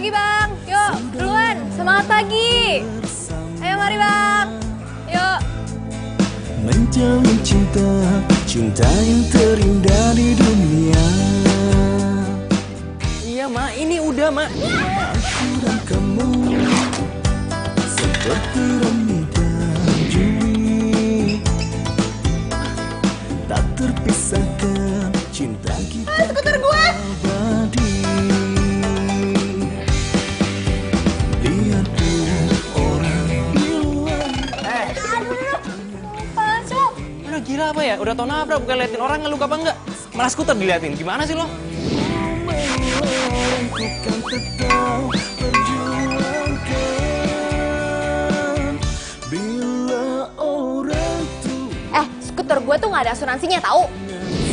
pagi Bang, yuk duluan, semangat pagi. Ayo mari Bang, yuk. Menjalin cinta, cinta yang terindah di dunia. Iya mak, ini udah mak. Aku dan kamu seperti Romeo dan Julie, tak terpisahkan cinta kita. Skuter gue. Abadi. Lihat orang di luar. Apaan sih lo? Udah gila apa ya? Udah tau nabrak, bukan liatin orang ngeluka apa enggak? Malah skuter diliatin, gimana sih lo? Ku kan tetap perjuangkan bila orang tua Skuter gue tuh nggak ada asuransinya tahu.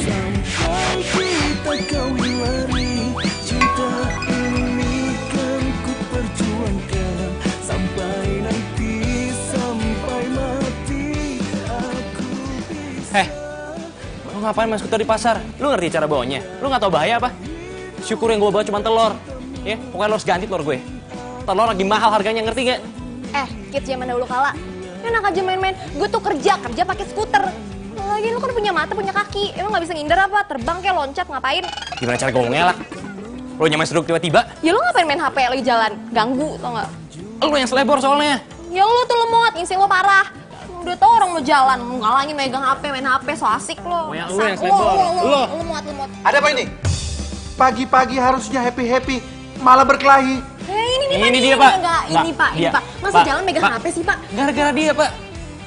sampai kita kawin lari. Cinta ini kan ku perjuangkan sampai nanti, sampai mati aku bisa. Lo ngapain main skuter di pasar? Lo ngerti cara bawanya? Lo nggak tau bahaya apa? Syukur yang gue bawa cuma telur. Ya, pokoknya lo harus ganti telur gue. Telur lagi mahal harganya, ngerti gak? Kids zaman dahulu kala. Enak aja main-main. Gue tuh kerja pakai skuter. Lagi lu kan punya mata, punya kaki. Emang nggak bisa ngindar apa? Terbang kayak loncat ngapain? Gimana cara ngomongnya lah? Lo nyampe seduk tiba-tiba? Ya lu ngapain main HP lagi jalan? Ganggu tau nggak? Lo yang selebor soalnya. Ya lu tuh lemot, insting lo parah. Udah tau orang mau jalan, mau ngalangin megang HP, main HP, so asik lo. Oh, yang lu yang selebor. Lu. Lemot. Ada apa ini? Pagi-pagi harusnya happy-happy, malah berkelahi. Ini dia, Pak. Enggak, ini Pak, ini dia. Pak. Masa Pak, jalan megang Pak. HP sih Pak? Gara-gara dia, Pak.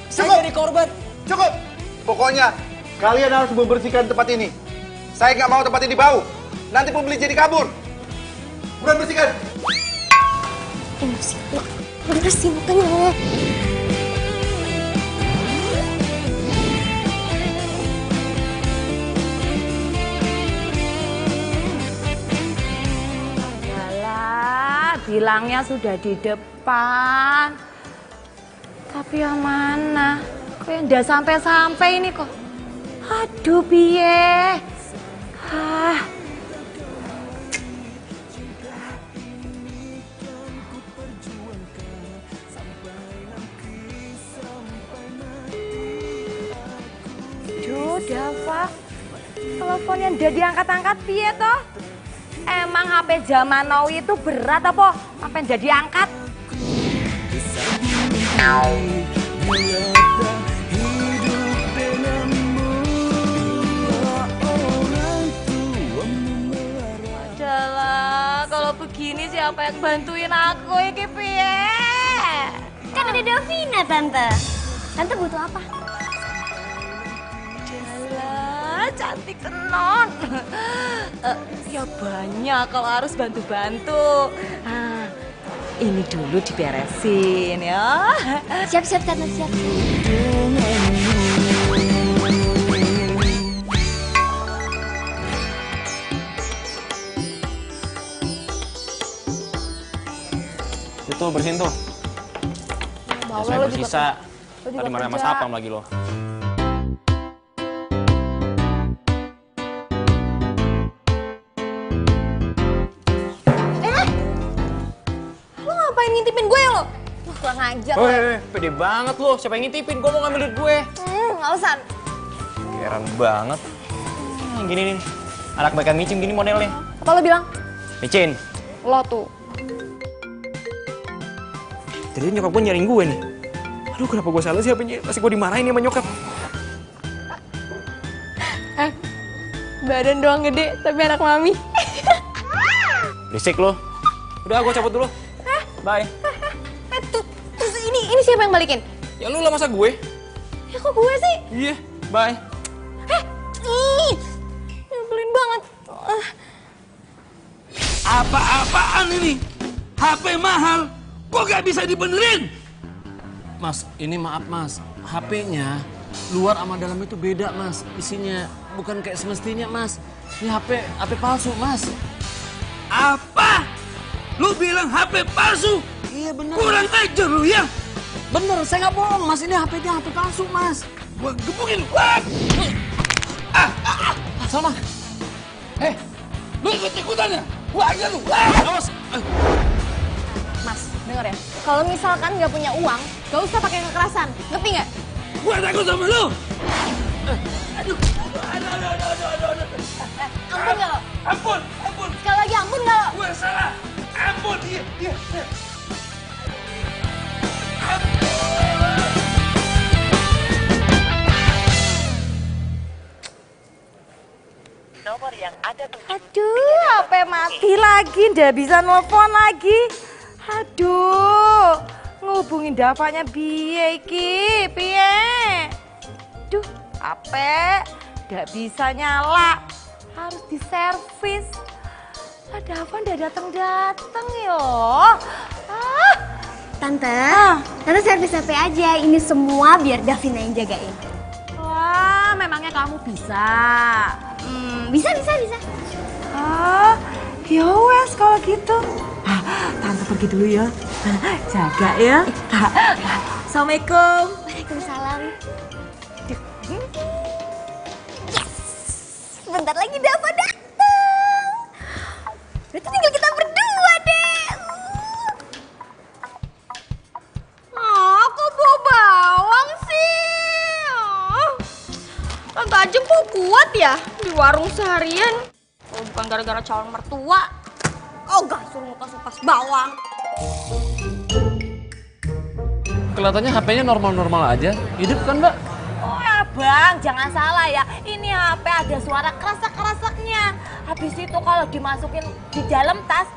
Saya Cukup. jadi korban. Cukup! Pokoknya, kalian harus membersihkan tempat ini. Saya nggak mau tempat ini bau. Nanti pembeli jadi kabur. Buruan bersihkan. Emosi lo, beresin makanya. Yalah, bilangnya sudah di depan. Tapi yang mana? Kok yang udah sampai-sampai ini kok. Aduh, piye. Duh, Dava. Teleponnya udah diangkat-angkat piye toh? Emang HP zaman now itu berat apa? Apa yang jadi angkat? Adalah, kalau begini siapa yang bantuin aku iki piye? Kan ada Davina, Tante. Tante butuh apa? Alah, cantik tenon. Ya banyak kalau harus bantu-bantu. Ini dulu diberesin ya. Siap-siap, Tante, siap. Itu bersihin tuh. Bawel Saya lo bersisa. lo juga Tadi marah sama kerja. Sapam lagi lo. Lo ngapain ngintipin gue lo? Wah, kurang ajar lo. Pede banget lo. Siapa yang ngintipin? Gue mau ngambil duit gue. Nggak usah. Heran banget. Gini nih. Anak baikan micin gini modelnya. Apa lo bilang? Micin. Lo tuh. Jadi nyokap gue nyariin gue nih. Aduh, kenapa gue salah sih HP-nya? Pasti gue dimarahin sama nyokap. Badan doang gede, tapi anak mami. Berisik lo. Udah, gue cabut dulu. Bye. Terus ini siapa yang balikin? Ya lu lah, masa gue? Ya kok gue sih? Iya, bye. Ih, nyebelin banget. Apa-apaan ini? HP mahal, kok gak bisa dibenerin? Mas, ini maaf mas, HP-nya luar sama dalam itu beda mas, isinya bukan kayak semestinya mas. Ini HP palsu mas. Apa? Lu bilang HP palsu? Iya bener. Kurang ajar lu ya? Bener, saya nggak bohong mas. Ini HP-nya HP palsu mas. Gua gebukin. Wah! Salma. Lu ikut-ikutan ya? Aja lu. Awas. Mas, denger ya. Kalau misalkan nggak punya uang, gak usah pakai kekerasan. Ngerti nggak? Gua takut sama lu. Aduh. Ampun nggak lo? Ampun. Sekali lagi ampun nggak lo? Gue salah. Ampun. Iya. Aduh, HP mati lagi, ndak bisa nelfon lagi. Aduh, ngubungin Davanya piye iki? Piye? Duh, HP ndak bisa nyala. Harus diservis. Dava ndak datang yo. Tante, Tante servis HP aja. Ini semua biar Davina yang jagain. Wah, memangnya kamu bisa? Bisa. Ya wes kalau gitu. Tante pergi dulu ya. Jaga ya. Assalamualaikum. Waalaikumsalam. Yes! Bentar lagi Dava datang. Berarti tinggal kita berdua deh. Kok bawa bawang sih? Tante aja kok kuat ya di warung seharian. Kalau bukan gara-gara calon mertua. Gak suruh ngupas-ngupas bawang. Kelihatannya HP-nya normal-normal aja. Hidup kan, Mbak? Oh ya bang, jangan salah ya. Ini HP ada suara kerasak-kerasaknya. Habis itu kalau dimasukin di dalam tas,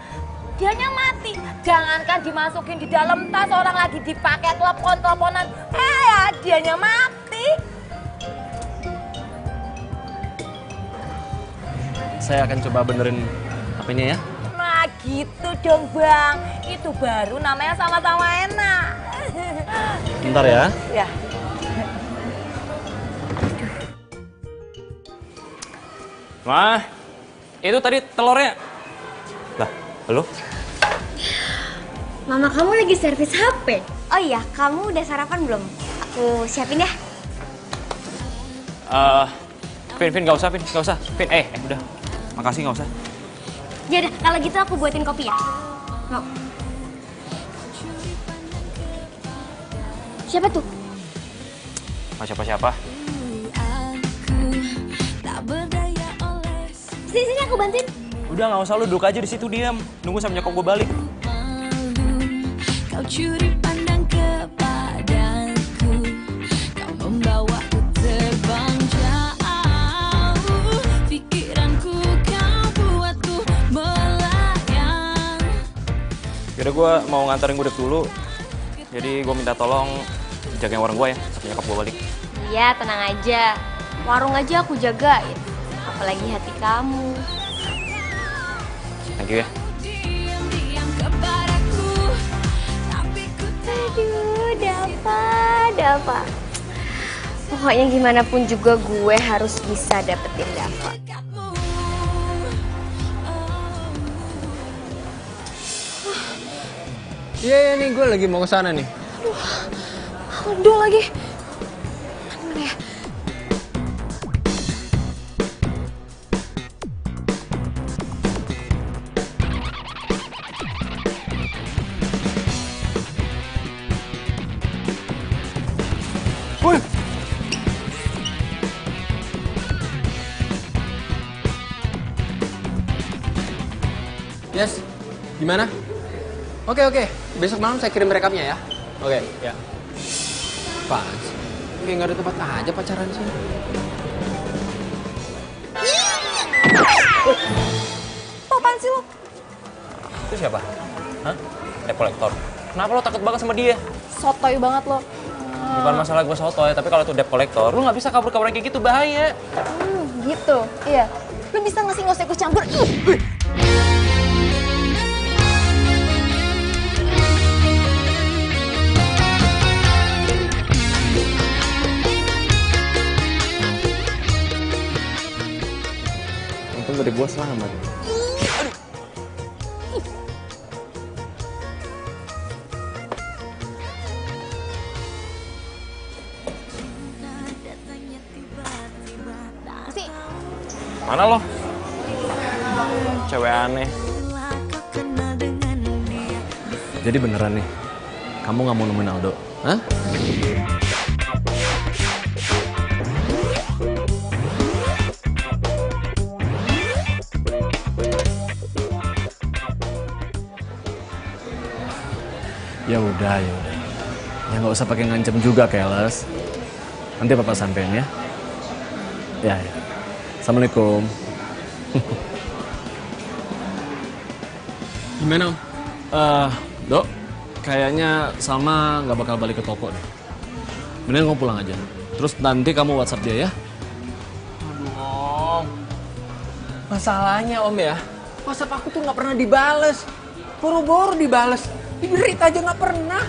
dianya mati. Jangankan dimasukin di dalam tas, orang lagi dipakai telepon-teleponan. Ya dianya mati. Saya akan coba benerin HP-nya ya. Nah gitu dong bang. Itu baru namanya sama-sama enak. Bentar ya. Ya. Mah, itu tadi telurnya. Lah, halo? Mama kamu lagi servis HP. Oh iya, kamu udah sarapan belum? Aku siapin ya. Vin, gak usah, Vin. Vin, udah. Makasih, gak usah. Yaudah, kalau gitu aku buatin kopi ya. Mau? Siapa tuh? Siapa-siapa. Sini aku bantuin. Udah, gak usah, lu duduk aja di situ diam. Nunggu sampai nyokap gue balik. Kau curi pandang kepadaku, kau membawaku terbang jauh, pikiranku kau buatku melayang. Yaudah, gue mau nganterin Gudep dulu. Jadi gue minta tolong jagain warung gue ya, sampai nyokap gue balik. Iya, tenang aja. Warung aja aku jagain. Apalagi hati kamu. Thank you ya. Diam-diam kepadaku, tapi ku Aduh, Dava. Pokoknya gimana pun juga gue harus bisa dapetin Dava. tegakmu. Iya, nih gue lagi mau ke sana nih. Aduh lagi. Mana ya? Woi! Yes, gimana? Oke. Besok malam saya kirim rekapnya ya. Oke, ya. Apaan sih? Kayak nggak ada tempat aja pacaran sih. Apaan sih lo? Itu siapa? Hah? Debt collector. Kenapa lo takut banget sama dia? Sotoy banget lo. Bukan masalah gue sotoy, tapi kalau itu debt collector, lo nggak bisa kabur-kabur kayak gitu, bahaya. Gitu, iya. Lo bisa nggak sih nggak usah ikut campur? Untung gede gue selamat. Sih, Mana lo? Cewek aneh. Jadi beneran nih, kamu nggak mau nemuin Aldo? Hah? Ya udah. Ya nggak usah pakai ngancem juga, Keles. Nanti Papa sampein ya. Ya. Assalamualaikum. Gimana, Om? Dok, kayaknya Salma nggak bakal balik ke toko deh. Mending kamu pulang aja. Terus nanti kamu WhatsApp dia ya. Aduh, Om. Masalahnya, Om ya, WhatsApp aku tuh nggak pernah dibales. Boro-boro dibales. Di-read aja nggak pernah.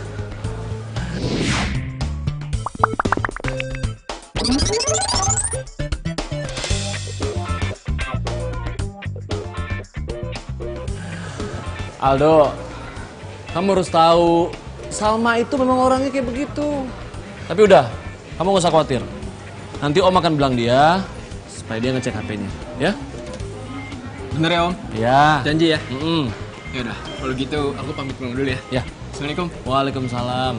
Aldo, kamu harus tahu, Salma itu memang orangnya kayak begitu. Tapi udah, kamu gak usah khawatir. Nanti Om akan bilang dia, supaya dia ngecek HP-nya, ya? Bener ya, Om? Ya. Janji ya? Mm-mm. Ya udah, kalau gitu aku pamit pulang dulu ya. Ya. Assalamualaikum. Waalaikumsalam.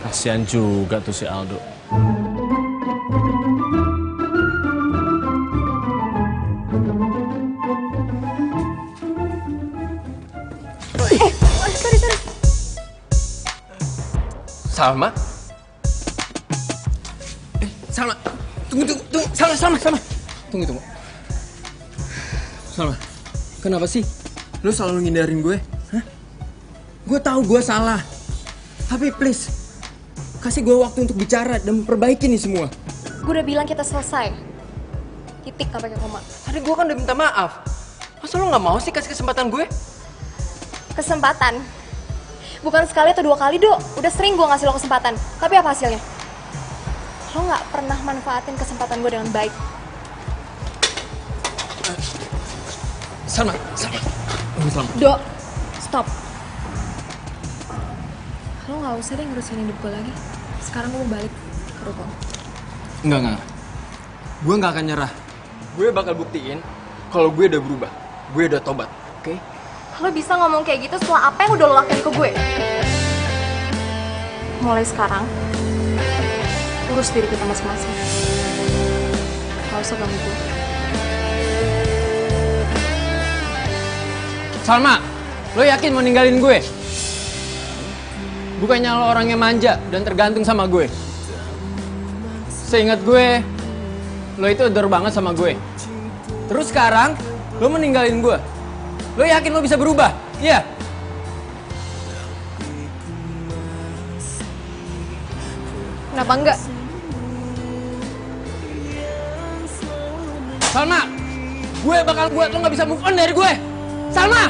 Kasian juga tuh si Aldo. Salma? Salma. Tunggu. Salma. Tunggu. Salma, kenapa sih lu selalu ngindarin gue? Hah? Gue tahu gue salah. Tapi please, kasih gue waktu untuk bicara dan memperbaiki nih semua. Gue udah bilang kita selesai. Titik, gak pakai koma. Tadi gue kan udah minta maaf. Masa lu gak mau sih kasih kesempatan gue? Kesempatan? Bukan sekali atau 2 kali, Dok. Udah sering gue ngasih lo kesempatan. Tapi apa hasilnya? Lo gak pernah manfaatin kesempatan gue dengan baik. Salma. Dok, stop. Lo gak usah deh ngurusin hidup gue lagi. Sekarang gue mau balik ke ruko. Enggak. Gue gak akan nyerah. Gue bakal buktiin kalau gue udah berubah. Gue udah tobat, oke? Lo bisa ngomong kayak gitu setelah apa yang udah lo lakuin ke gue? Mulai sekarang, urus diri kita masing-masing. Gak usah ganggu gue. Salma, lo yakin mau ninggalin gue? Bukannya lo orangnya manja dan tergantung sama gue. Seingat gue, lo itu adore banget sama gue. Terus sekarang, lo meninggalin gue. Lo yakin lo bisa berubah? Iya? Kenapa enggak? Salma, gue bakal buat lo gak bisa move on dari gue. Salma!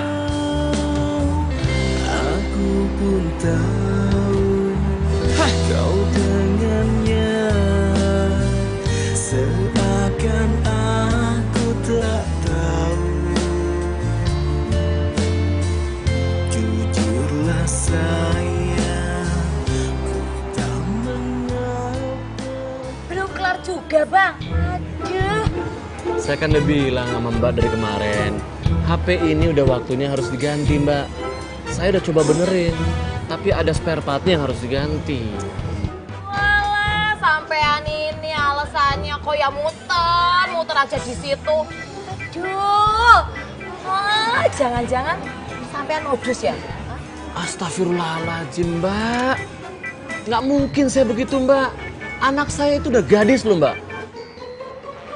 Aku pun tahu kau dengannya, seakan aku tak tahu. Jujurlah sayang, ku tak mengapa. Belum kelar juga, Bang. Aduh. Saya kan udah bilang sama Mbak dari kemarin, HP ini udah waktunya harus diganti, Mbak. Saya udah coba benerin, tapi ada spare partnya yang harus diganti. Walah, sampean ini alasannya kok ya muter aja di situ. Aduh. Wah, jangan-jangan sampean modus ya? Astagfirullahaladzim, Mbak. Nggak mungkin saya begitu, Mbak. Anak saya itu udah gadis loh, Mbak.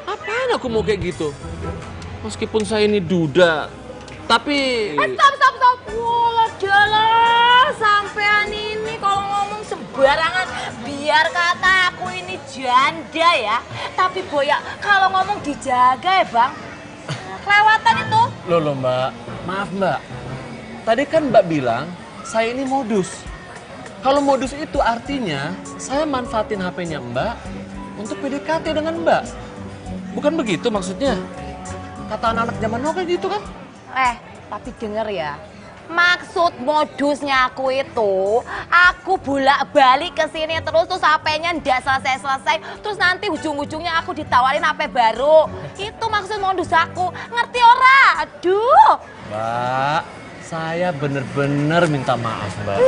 Apaan aku mau kayak gitu? Meskipun saya ini duda, tapi... Stop. Walah, jalan. Sampean ini kalau ngomong sembarangan, biar kata aku ini janda ya. Tapi Boya, kalau ngomong dijaga ya, Bang. Kelewatan itu. Loh, Mbak. Maaf, Mbak. Tadi kan Mbak bilang, saya ini modus. Kalau modus itu artinya, saya manfaatin HP-nya Mbak untuk PDKT dengan Mbak. Bukan begitu maksudnya? Kata anak-anak zaman now kayak gitu kan? Tapi denger ya, Maksud modusnya aku itu, aku bolak-balik ke sini terus HP-nya ndak selesai-selesai, terus nanti ujung-ujungnya aku ditawarin HP baru. Itu maksud modus aku. Ngerti ora? Aduh. Mbak, saya bener-bener minta maaf, Mbak.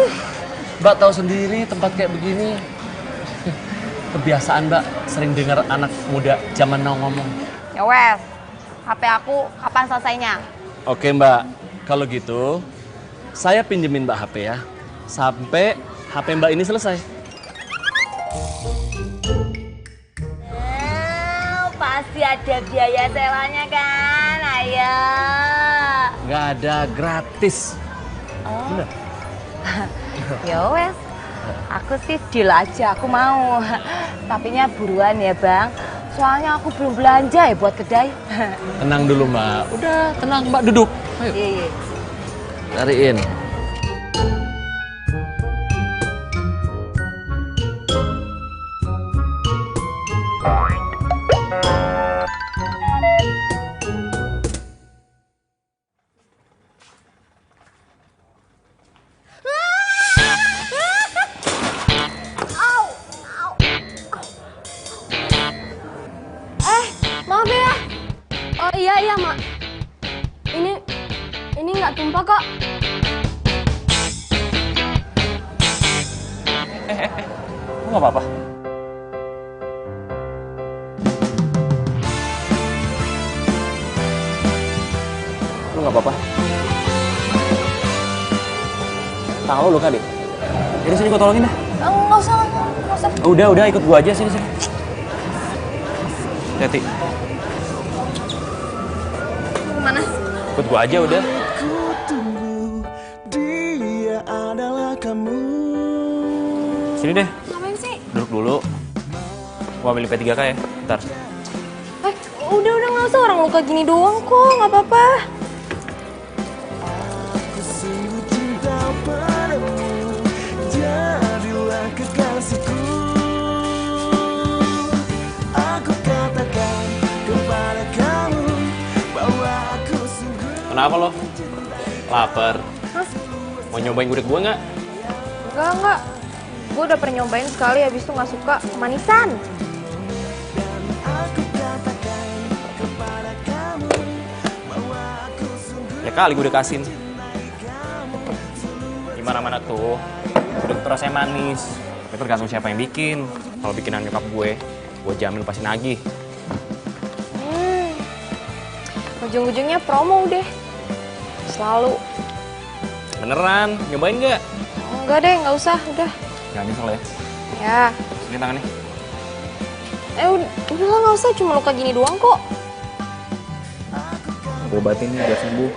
Mbak tahu sendiri tempat kayak begini. Kebiasaan, Mbak, sering dengar anak muda zaman now ngomong. Ya wes, HP aku kapan selesainya? Oke, Mbak. Kalau gitu, saya pinjemin Mbak HP ya. Sampai HP Mbak ini selesai. Pasti ada biaya sewanya kan? Ayo. Nggak ada, gratis. Oh. Ya wes, aku sih deal aja, aku mau. Tapinya buruan ya bang, soalnya aku belum belanja ya buat kedai. Tenang dulu, Mbak. Udah, tenang, Mbak, duduk. Ayo. Iya. Cariin. Maaf ya. Oh iya Mak. Ini nggak tumpah kok. Lu nggak apa-apa? Lu nggak apa-apa? Tangan lu luka deh. Jadi sini gua tolongin dah. Nggak usah. Udah ikut gua aja sini. Hati. Mana? Ikut gua aja udah. Ku tunggu, dia adalah kamu. Sini deh. Ngapain sih? Duduk dulu. Gua ambil P3K ya. Bentar. Udah nggak usah, orang luka gini doang kok, nggak apa-apa. Aku sungguh cinta padamu, jadilah kekasihku. Aku katakan kepada kamu bahwa aku sungguh. Kenapa lo? Lapar? Mau nyobain gudeg gua nggak? Enggak. Gue udah pernah nyobain sekali, habis itu nggak suka kemanisan. Ya kali gue udah kasihin. Gimana-mana tuh, gudeg tuh rasanya manis. Tapi tergantung siapa yang bikin. Kalau bikinan nyokap gue jamin pasti nagih. Ujung-ujungnya promo deh. Selalu. Beneran, nyobain nggak? Enggak deh, nggak usah, udah. Jangan nyesel ya. Ya. Sini tangannya. Udahlah nggak usah, cuma luka gini doang kok. Gue obatin nih biar sembuh.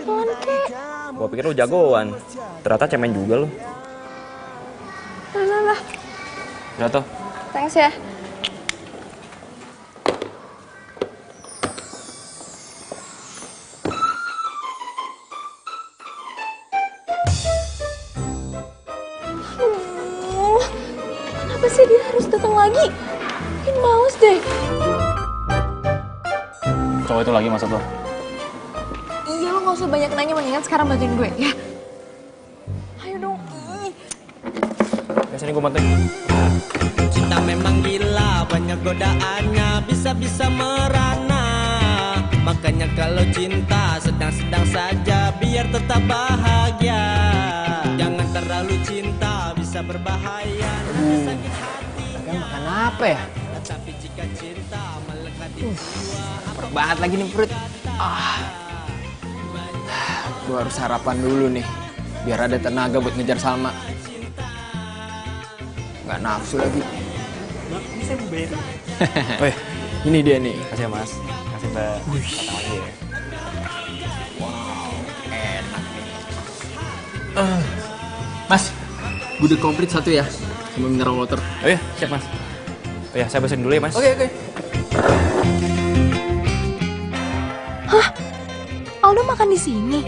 Pelan kek. Gue pikir lu jagoan. Ternyata cemen juga lu. Lah. Udah tuh. Thanks ya. Aduh, kenapa sih dia harus datang lagi? Bikin males deh. Cowok itu lagi maksud lo? Iya, lo gak usah banyak nanya, mendingan sekarang bantuin gue, ya? Ayo dong. Ya sini gue bantuin. Cinta memang gila, banyak godaannya, bisa-bisa merana. Makanya kalau cinta sedang-sedang saja, biar tetap bahagia. Jangan terlalu cinta, bisa berbahaya. Nanti sakit hati. Makan apa ya? Tapi jika cinta melekat di Perut banget lagi nih perut. Gue harus sarapan dulu nih, biar ada tenaga buat ngejar Salma. Nggak nafsu lagi. Oh ya, ini dia nih. Kasih ya mas. Kasih mbak. Matang lagi ya. Mas, gudeg komplit satu ya, sama mineral water. Oh iya, siap mas. Oh ya, saya pesan dulu ya mas. Oke. Aldo makan di sini.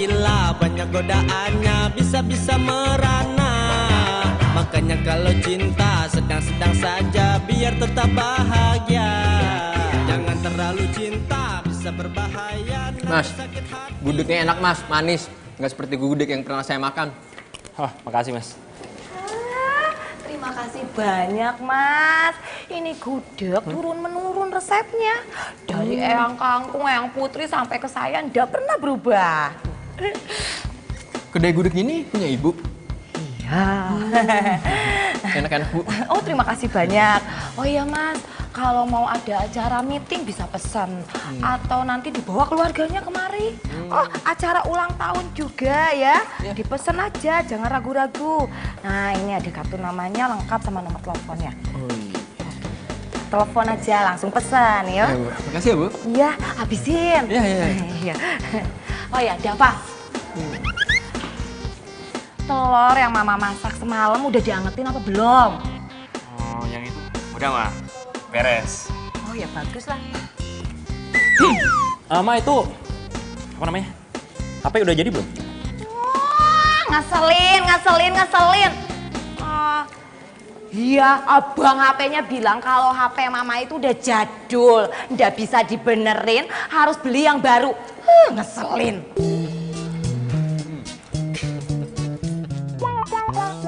gila, banyak godaannya, bisa-bisa merana. Makanya kalau cinta sedang-sedang saja, biar tetap bahagia. Jangan terlalu cinta, bisa berbahaya. Mas, gudegnya enak mas, manis. Nggak seperti gudeg yang pernah saya makan. Oh, makasih mas. Terima kasih banyak mas. Ini gudeg turun-menurun resepnya. Dari Eyang Kangkung, Eyang Putri sampai ke saya nggak pernah berubah. Kedai gudeg ini punya ibu? Iya. Enak-enak bu. Oh terima kasih banyak. Oh iya mas, kalau mau ada acara meeting bisa pesan. Atau nanti dibawa keluarganya kemari. Oh acara ulang tahun juga ya. Dipesan aja, jangan ragu-ragu. Nah ini ada kartu namanya lengkap sama nomor teleponnya. Oh iya. Telepon aja langsung pesan ya. Ya, Bu. Makasih ya bu. Iya, habisin. Iya, iya. Iya. Oh ya, ada apa? Telur yang mama masak semalam udah diangetin apa belum? Oh, yang itu. Udah mah, beres. Oh ya bagus lah. Ma itu, apa namanya? HP udah jadi belum? Wah, ngeselin. Iya, abang HP-nya bilang kalau HP mama itu udah jadul, nggak bisa dibenerin, harus beli yang baru. Ngeselin.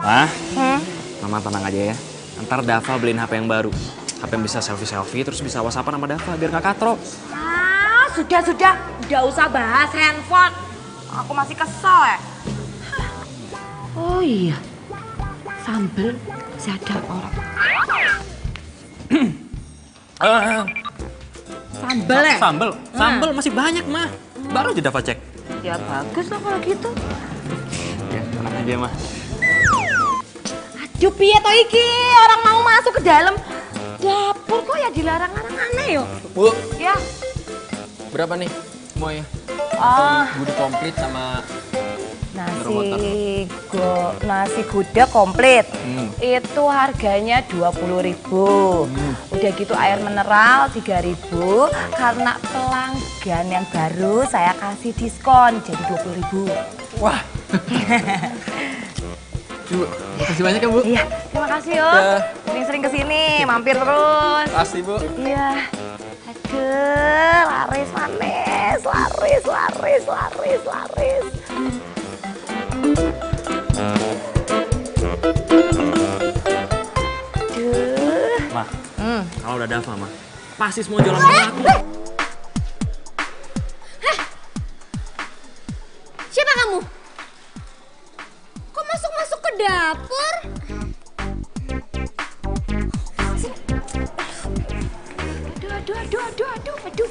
Ma, Mama tenang aja ya. Ntar Dava beliin HP yang baru. HP yang bisa selfie-selfie, terus bisa whatsappan sama Dava, biar nggak katro. Ah, sudah. Nggak usah bahas handphone. Aku masih kesel ya. Oh iya, sambel masih ada orang. Sambel ya? Sambel masih banyak mah. Baru aja Dava cek. Ya bagus lah kalau gitu. Ya, tenang aja mah. Aduh piye to iki, orang mau masuk ke dalam dapur kok ya dilarang-larang aneh yo. Bu, Ya. berapa nih semuanya? Ah, Gudeg komplit sama nasi gudeg komplit. Itu harganya 20.000. Udah gitu air mineral 3.000. Karena pelanggan yang baru saya kasih diskon jadi 20.000. Wah. Bu, makasih banyak ya Bu. Iya, terima kasih yo. Sering-sering kesini, mampir terus. Pasti Bu. Iya. Aduh, laris manis, laris. Aduh. Ma, kalau udah Dava mah, pasti semua jualan sama aku. Siapa kamu? Kok masuk ke dapur?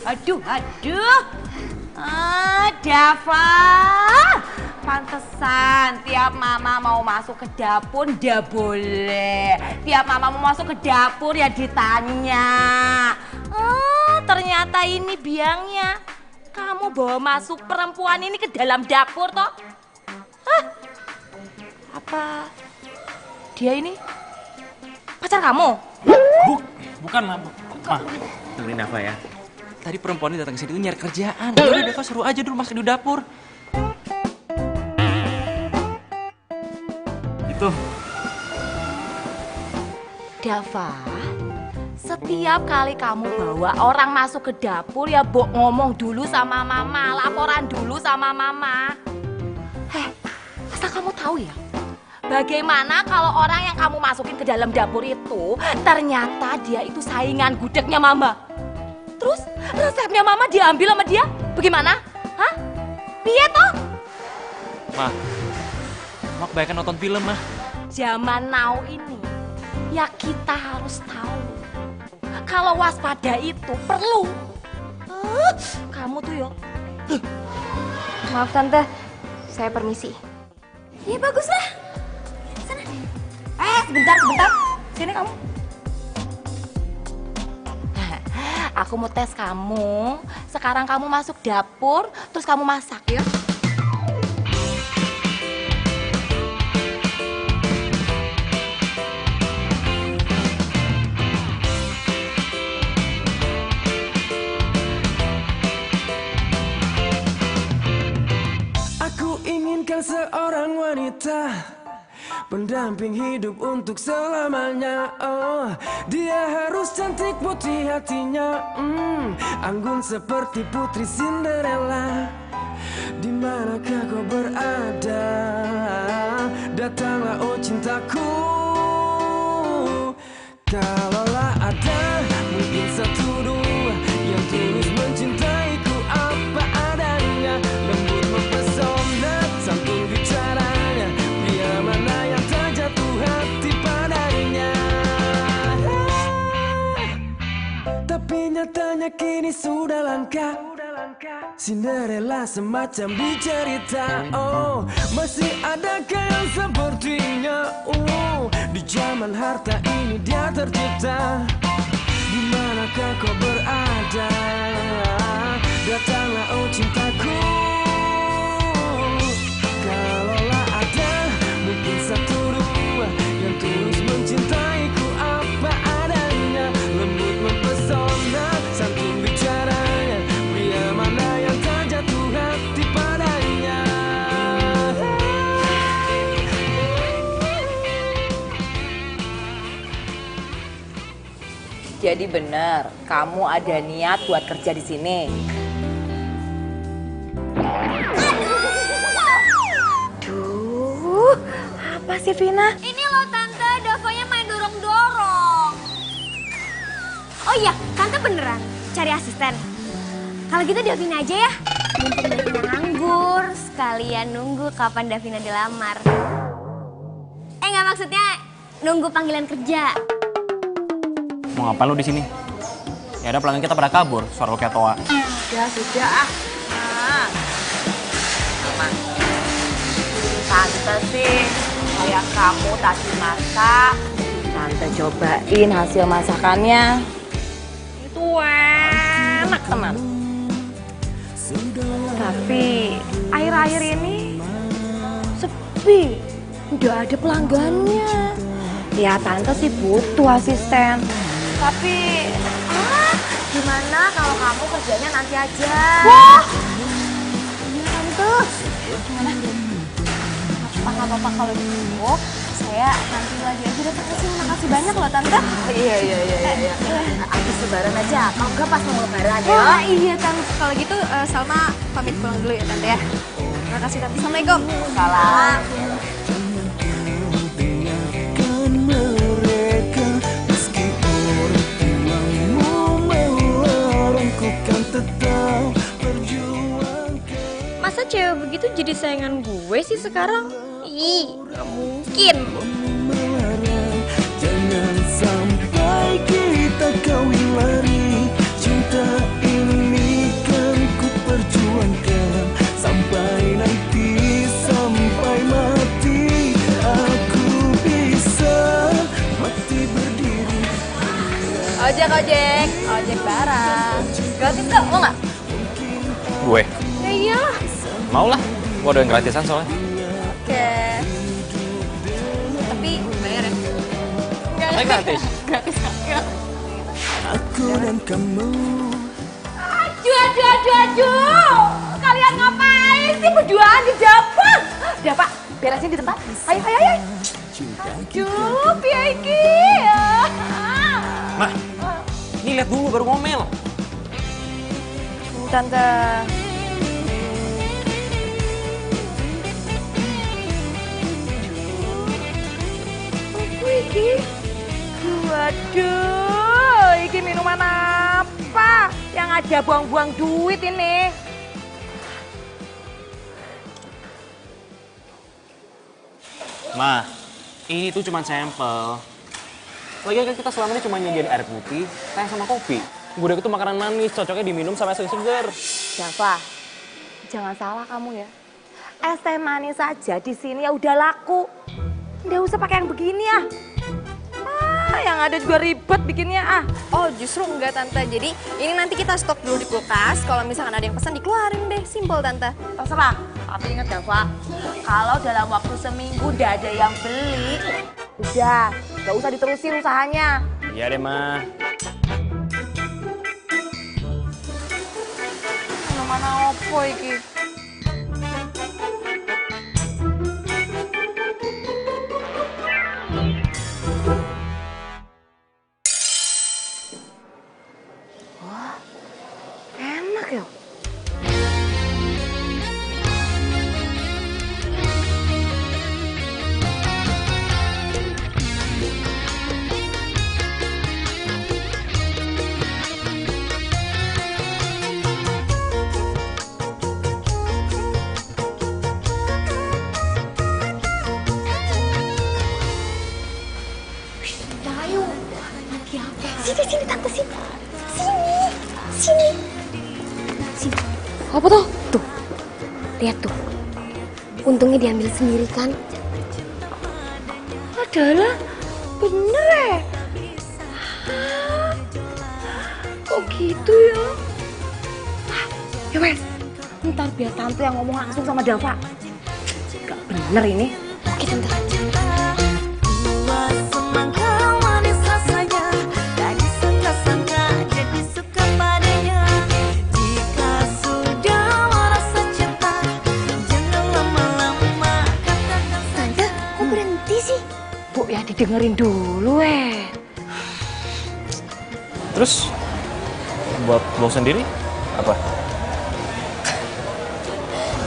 Aduh. Dava. Pantesan tiap mama mau masuk ke dapur ndak boleh. Tiap mama mau masuk ke dapur ya ditanya. Ternyata ini biangnya. Kamu bawa masuk perempuan ini ke dalam dapur toh? Apa dia ini pacar kamu? Bukan mah. Ma, dengerin Dava ya. Tadi perempuan ini datang ke sini tuh nyari kerjaan. Udah Dava suruh aja dulu masuk di dapur. Itu. Dava, setiap kali kamu bawa orang masuk ke dapur ya ngomong dulu sama mama, laporan dulu sama mama. Asal kamu tahu ya, bagaimana kalau orang yang kamu masukin ke dalam dapur itu ternyata dia itu saingan gudegnya mama. Terus resepnya mama diambil sama dia, bagaimana? Hah? Piye toh? Ma kebanyakan nonton film mah. Zaman now ini, ya kita harus tahu. Kalau waspada itu perlu. Kamu tuh yo. Maaf tante, saya permisi. Ya bagus lah. Sana. Sebentar. Sini kamu. Aku mau tes kamu. Sekarang kamu masuk dapur, terus kamu masak ya. Aku Ku inginkan seorang wanita, pendamping hidup untuk selamanya. Oh, dia harus cantik putih hatinya, anggun seperti putri Cinderella. Di manakah kau berada? Datanglah oh cintaku. Kalaulah ada mungkin satu dua yang tulus mencintaiku apa adanya, lembut mempesona, santun bicaranya, pria mana yang tak jatuh hati padanya. Tapi nyatanya kini sudah langka, Cinderella semacam di cerita. Oh, masih adakah yang sepertinya? Di zaman harta ini dia tercipta. Di manakah kau berada? Datanglah oh cintaku. Kalaulah ada mungkin satu dua yang tulus mencintaiku apa adanya, lembut mempesona, santun bicaranya, pria mana yang tak jatuh hati padanya. Jadi benar, kamu ada niat buat kerja di sini. Aduh, apa sih Vina? Ini loh Tante, Davanya main dorong-dorong. Oh iya, Tante beneran cari asisten. Kalau gitu Davina aja ya. Mumpung Davina nganggur, sekalian nunggu kapan Davina dilamar. Nggak maksudnya nunggu panggilan kerja. Mau ngapain lu di sini? Ya ada pelanggan kita pada kabur, suara lu kayak toa. Ya sudah ah. Tante sih, kayak kamu tadi masak, Tante cobain hasil masakannya. Itu enak teman. Tapi akhir-akhir ini sepi, udah ada pelanggannya. Ya Tante sih butuh asisten. Tapi, gimana kalau kamu kerjanya nanti aja? Wah! Iya Tante. Gimana? Nggak apa-apa kalau gitu. Saya nanti lagi aja datang ke sini. Makasih banyak loh Tante. Iya. Habis lebaran aja. Kalau enggak pas mau lebaran ya. Oh iya Tante. Kalau gitu Salma pamit pulang dulu ya Tante ya. Terima kasih Tante. Assalamualaikum. Salam. Masa cewek begitu jadi sayangan gue sih sekarang? Ih, gak mungkin. Jangan sampai kita kawin lari. Cinta ini kan ku perjuangkan sampai nanti, sampai mati. Aku bisa mati berdiri. Ojek barang. Gratis kok, mau nggak? Gue? Ya iyalah. Mau lah, gue ada yang gratisan soalnya. Oke. Tapi bayar ya? Tapi gratis. Gratis ya. Aku dan kamu. Aduh. Kalian ngapain sih berduaan di dapur? Udah Pak, beresin di tempat. Ayo. Aduh, Piaiki. Mah, ini lihat dulu baru ngomel. Tante. Apa iki? Waduh, iki minuman apa? Yang ada buang-buang duit ini. Mah, ini tuh cuma sampel. Lagian kan kita selama ini cuma nyediain air putih, teh sama kopi. Gudeg itu makanan manis, cocoknya diminum sama es seger. Dava, jangan salah kamu ya. Es teh manis saja di sini ya udah laku. Nggak usah pakai yang begini ya. Yang ada juga ribet bikinnya ah. Oh justru enggak Tante. Jadi ini nanti kita stok dulu di kulkas. Kalau misalkan ada yang pesan dikeluarin deh. Simpel Tante. Terserah. Tapi ingat Dava, kalau dalam waktu seminggu udah ada yang beli, udah nggak usah diterusin usahanya. Iya deh, Mah. Mana opo iki? Sini tante sini. Sini. Apa tuh? Tuh. Lihat tuh. Untungnya diambil sendiri kan? Adalah bener ya? Kok gitu ya? Ya wes, ntar biar tante yang ngomong langsung sama Dava. Gak bener ini. Oke tante. Dua semangka manis rasanya, tak disangka-sangka jadi suka padanya. Jika sudah merasa cinta, jangan lama-lama katakan. Tante, kok berhenti sih? Bu ya didengerin dulu Terus buat lo sendiri apa?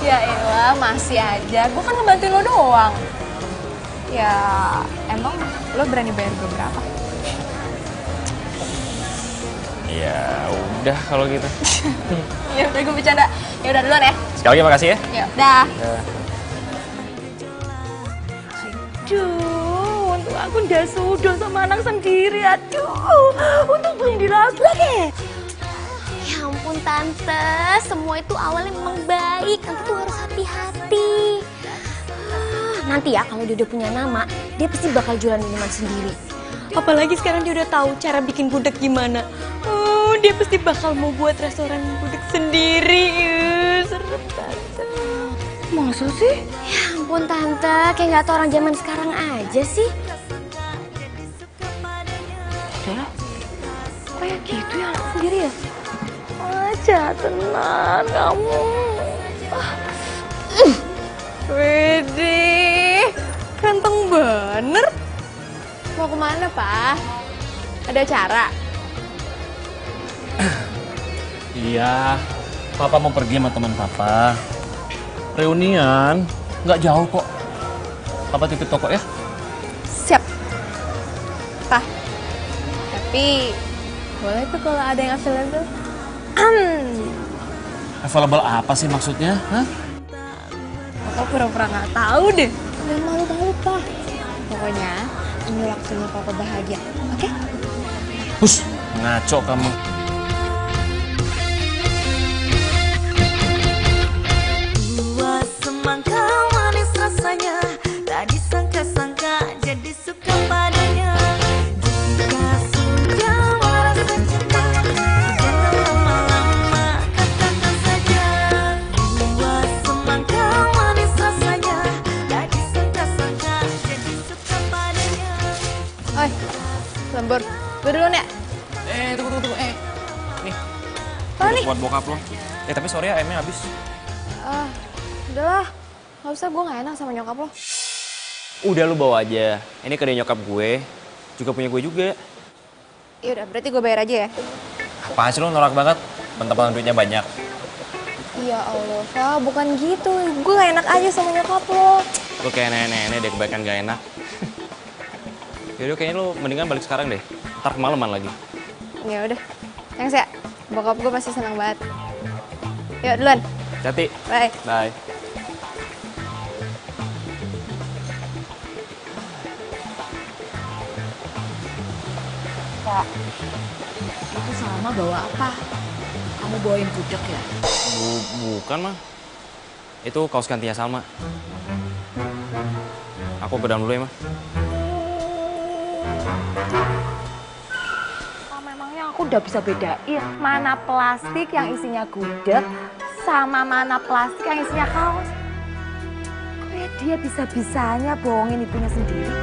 Ya elah, masih aja. Gue kan ngebantuin lo doang. Ya, emang lo berani bayar gue berapa? Ya udah kalau gitu. Ya udah, gue bercanda. Ya udah duluan ya. Sekali lagi makasih ya. Ya udah. Ya. Aduh, untuk aku udah sudah sama anak sendiri. Aduh, untuk belum dilabrak ya. Ya ampun tante, semua itu awalnya memang baik. Tante tuh harus hati-hati. Nanti ya kalau dia udah punya nama, dia pasti bakal jualan minuman sendiri. Apalagi sekarang dia udah tahu cara bikin gudeg gimana. Oh, dia pasti bakal mau buat restoran gudeg sendiri. Serem tante. Masa sih? Ya ampun tante, kayak nggak tahu orang zaman sekarang aja sih. Udah, kayak gitu ya anak sendiri ya? Aja tenang kamu. Widih, ganteng bener. Mau kemana, Pak? Ada acara? Iya, papa mau pergi sama teman papa. Reunian, nggak jauh kok. Papa titip toko ya. Siap. Pak, tapi boleh tuh kalau ada yang available. Available apa sih maksudnya? Hah? Papa pura-pura nggak tahu deh. Udah malu-malu, Pak. Pokoknya ini waktunya Papa bahagia, oke? Hus, ngaco kamu. Dua semangka manis rasanya, tak disangka-sangka jadi suka padanya. Jika sudah merasa cinta, jangan lama-lama katakan saja. Dua semangka manis rasanya, tak disangka-sangka jadi suka padanya. Oi, lembur. Gue duluan ya. Tunggu. Nih, Apa nih? buat bokap lo. Tapi sorry ya, ayamnya habis. Udahlah. Gak usah, gue gak enak sama nyokap lo. Udah lu bawa aja. Ini kedai nyokap gue, juga punya gue juga. Yaudah, berarti gue bayar aja ya. Apaan sih lu norak banget? Mentang-mentang duitnya banyak. Ya Allah, Fa, bukan gitu. Gue gak enak aja sama nyokap lo. Lu kayak nenek-nenek deh, kebanyakan gak enak. Yaudah, kayaknya lu mendingan balik sekarang deh. Ntar kemalaman lagi. Ya udah. Thanks ya. Bokap gue pasti senang banget. Yuk, duluan. Hati. Bye. Bye. Pak, itu Salma bawa apa? Kamu bawain gudeg ya? Bukan, mah. Itu kaos gantinya Salma. Aku ke dalam dulu ya, mah. Memangnya aku udah bisa bedain mana plastik yang isinya gudeg sama mana plastik yang isinya kaos. Kayak dia bisa-bisanya bohongin ibunya sendiri.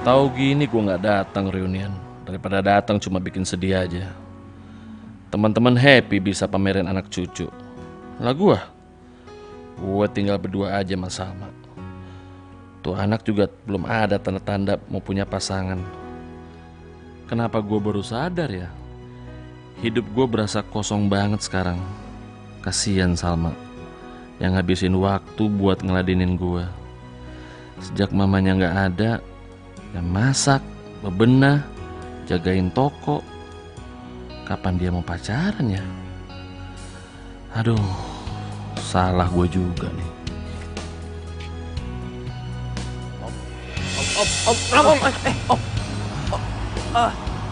Tahu gini gue nggak datang reunian, daripada datang cuma bikin sedih aja. Teman-teman happy bisa pamerin anak cucu. Lah gue tinggal berdua aja sama Salma. Tuh anak juga belum ada tanda-tanda mau punya pasangan. Kenapa gue baru sadar ya? Hidup gue berasa kosong banget sekarang. Kasian Salma yang ngabisin waktu buat ngeladenin gue. Sejak mamanya nggak ada, yang masak, bebenah, jagain toko. Kapan dia mau pacaran ya? Aduh, salah gue juga nih.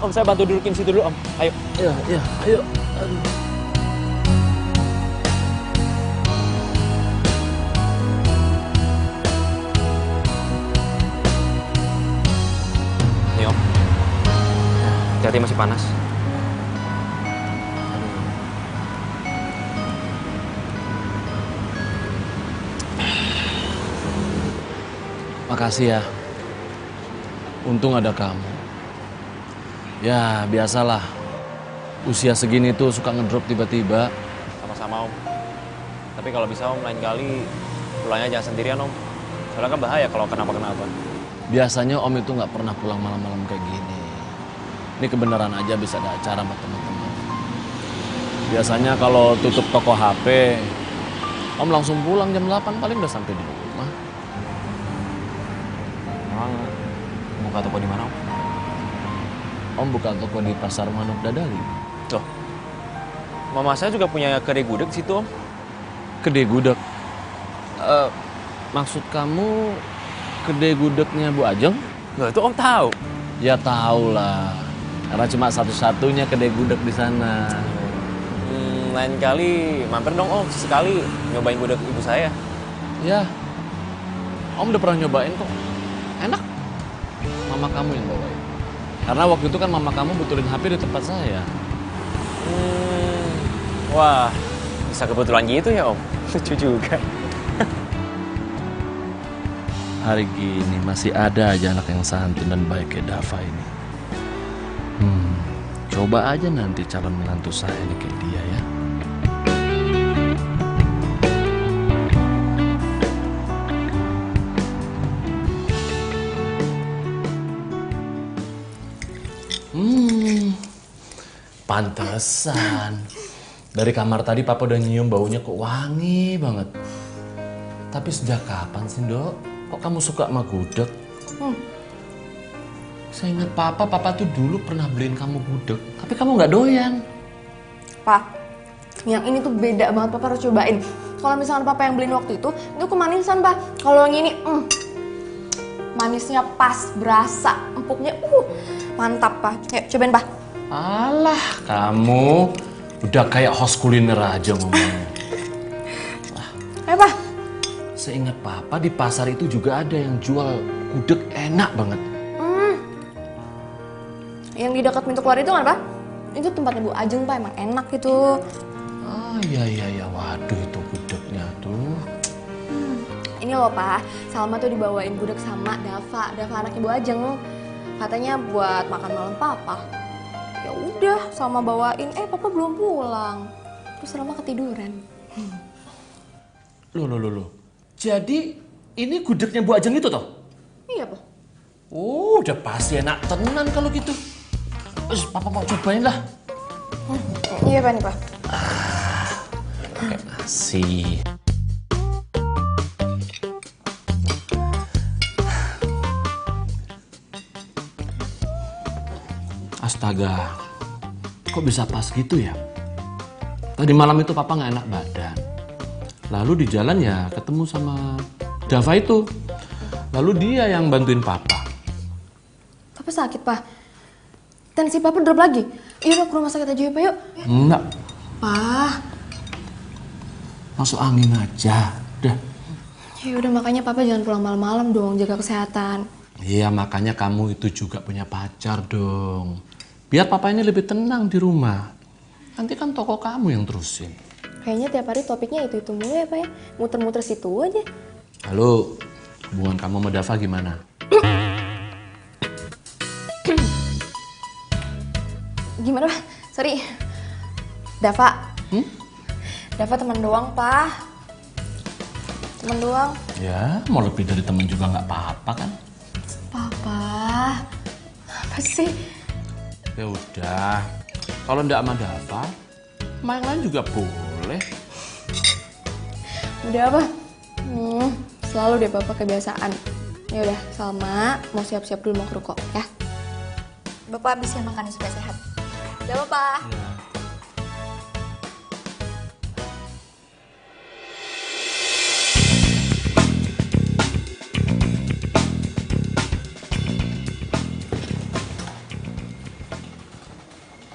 Om, saya bantu dudukin situ dulu, Om. Ayo. Iya, ayo. Nih, Om. Hati-hati masih panas. Makasih ya. Untung ada kamu. Ya, biasalah. Usia segini tuh suka ngedrop tiba-tiba. Sama-sama, Om. Tapi kalau bisa, Om, lain kali pulangnya jangan sendirian, Om. Soalnya kan bahaya kalau kenapa-kenapa. Biasanya Om itu nggak pernah pulang malam-malam kayak gini. Ini kebenaran aja bisa ada acara sama teman-teman. Biasanya kalau tutup toko HP, Om langsung pulang jam 8 paling udah sampai di rumah. Emang buka toko di mana, Om? Om buka toko di Pasar Manuk Dadali. Loh, mama saya juga punya kedai gudeg di situ, Om. Kedai gudeg? Maksud kamu kedai gudegnya Bu Ajeng? Loh, itu Om tahu. Ya tahu lah. Karena cuma satu-satunya kedai gudeg di sana. Lain kali mampir dong, Om. Sekali nyobain gudeg ibu saya. Ya, Om udah pernah nyobain kok. Enak. Mama kamu yang bawain. Karena waktu itu kan mama kamu betulin HP di tempat saya. Wah, bisa kebetulan gitu ya, Om. Lucu juga. Hari gini masih ada aja anak yang santun dan baik kayak Dava ini. Coba aja nanti calon menantu saya ini kayak dia ya. Pantesan. Dari kamar tadi Papa udah nyium baunya kok wangi banget. Tapi sejak kapan sih, Dok? Kok kamu suka sama gudeg? Saya ingat Papa tuh dulu pernah beliin kamu gudeg. Tapi kamu nggak doyan. Pak, yang ini tuh beda banget, Papa harus cobain. Kalau misalnya Papa yang beliin waktu itu kemanisan, Pak. Kalau yang ini, manisnya pas, berasa, empuknya, mantap, Pak. Yuk, cobain, Pak. Alah, kamu udah kayak host kuliner aja ngomongnya. Ayo, Pak. Seingat Papa di pasar itu juga ada yang jual gudeg enak banget. Yang di dekat pintu keluar itu kan, Pak? Itu tempatnya Bu Ajeng, Pak. Emang enak gitu. Oh iya. Waduh, itu gudegnya tuh. Ini loh, Pak. Salma tuh dibawain gudeg sama Dava anaknya Bu Ajeng. Katanya buat makan malam Papa. Ya udah, Salma bawain. Papa belum pulang. Terus Salma ketiduran. Loh. Jadi ini gudegnya Bu Ajeng itu toh? Iya, Pak. Udah pasti enak tenan kalau gitu. Terus Papa mau cobain lah. Iya, Pak, nih, Pak. Kayak nasi. Astaga, kok bisa pas gitu ya? Tadi malam itu Papa nggak enak badan. Lalu di jalan ya ketemu sama Dava itu. Lalu dia yang bantuin Papa. Papa sakit, Pak. Tensi Papa drop lagi. Yaudah ke rumah sakit aja ya, Pak, yuk. Enggak, Pak. masuk angin aja. Udah. Ya udah, makanya Papa jangan pulang malam-malam dong, jaga kesehatan. Iya, makanya kamu itu juga punya pacar dong. Biar Papa ini lebih tenang di rumah. Nanti kan toko kamu yang terusin. Kayaknya tiap hari topiknya itu mulu ya, Pak ya. Muter-muter situ aja. Halo, hubungan kamu sama Dava gimana? Gimana, Pak? Sorry. Dava. Dava teman doang, Pak. Teman doang. Ya, mau lebih dari temen juga nggak apa-apa kan? Papa. Apa sih? Ya udah, kalau ndak sama Dava, main lain juga boleh. Udah apa? Selalu deh Bapak kebiasaan. Ya udah, Salma mau siap-siap dulu mau ke ruko ya. Bapak habisin makannya supaya sehat. Udah Bapak. Ya.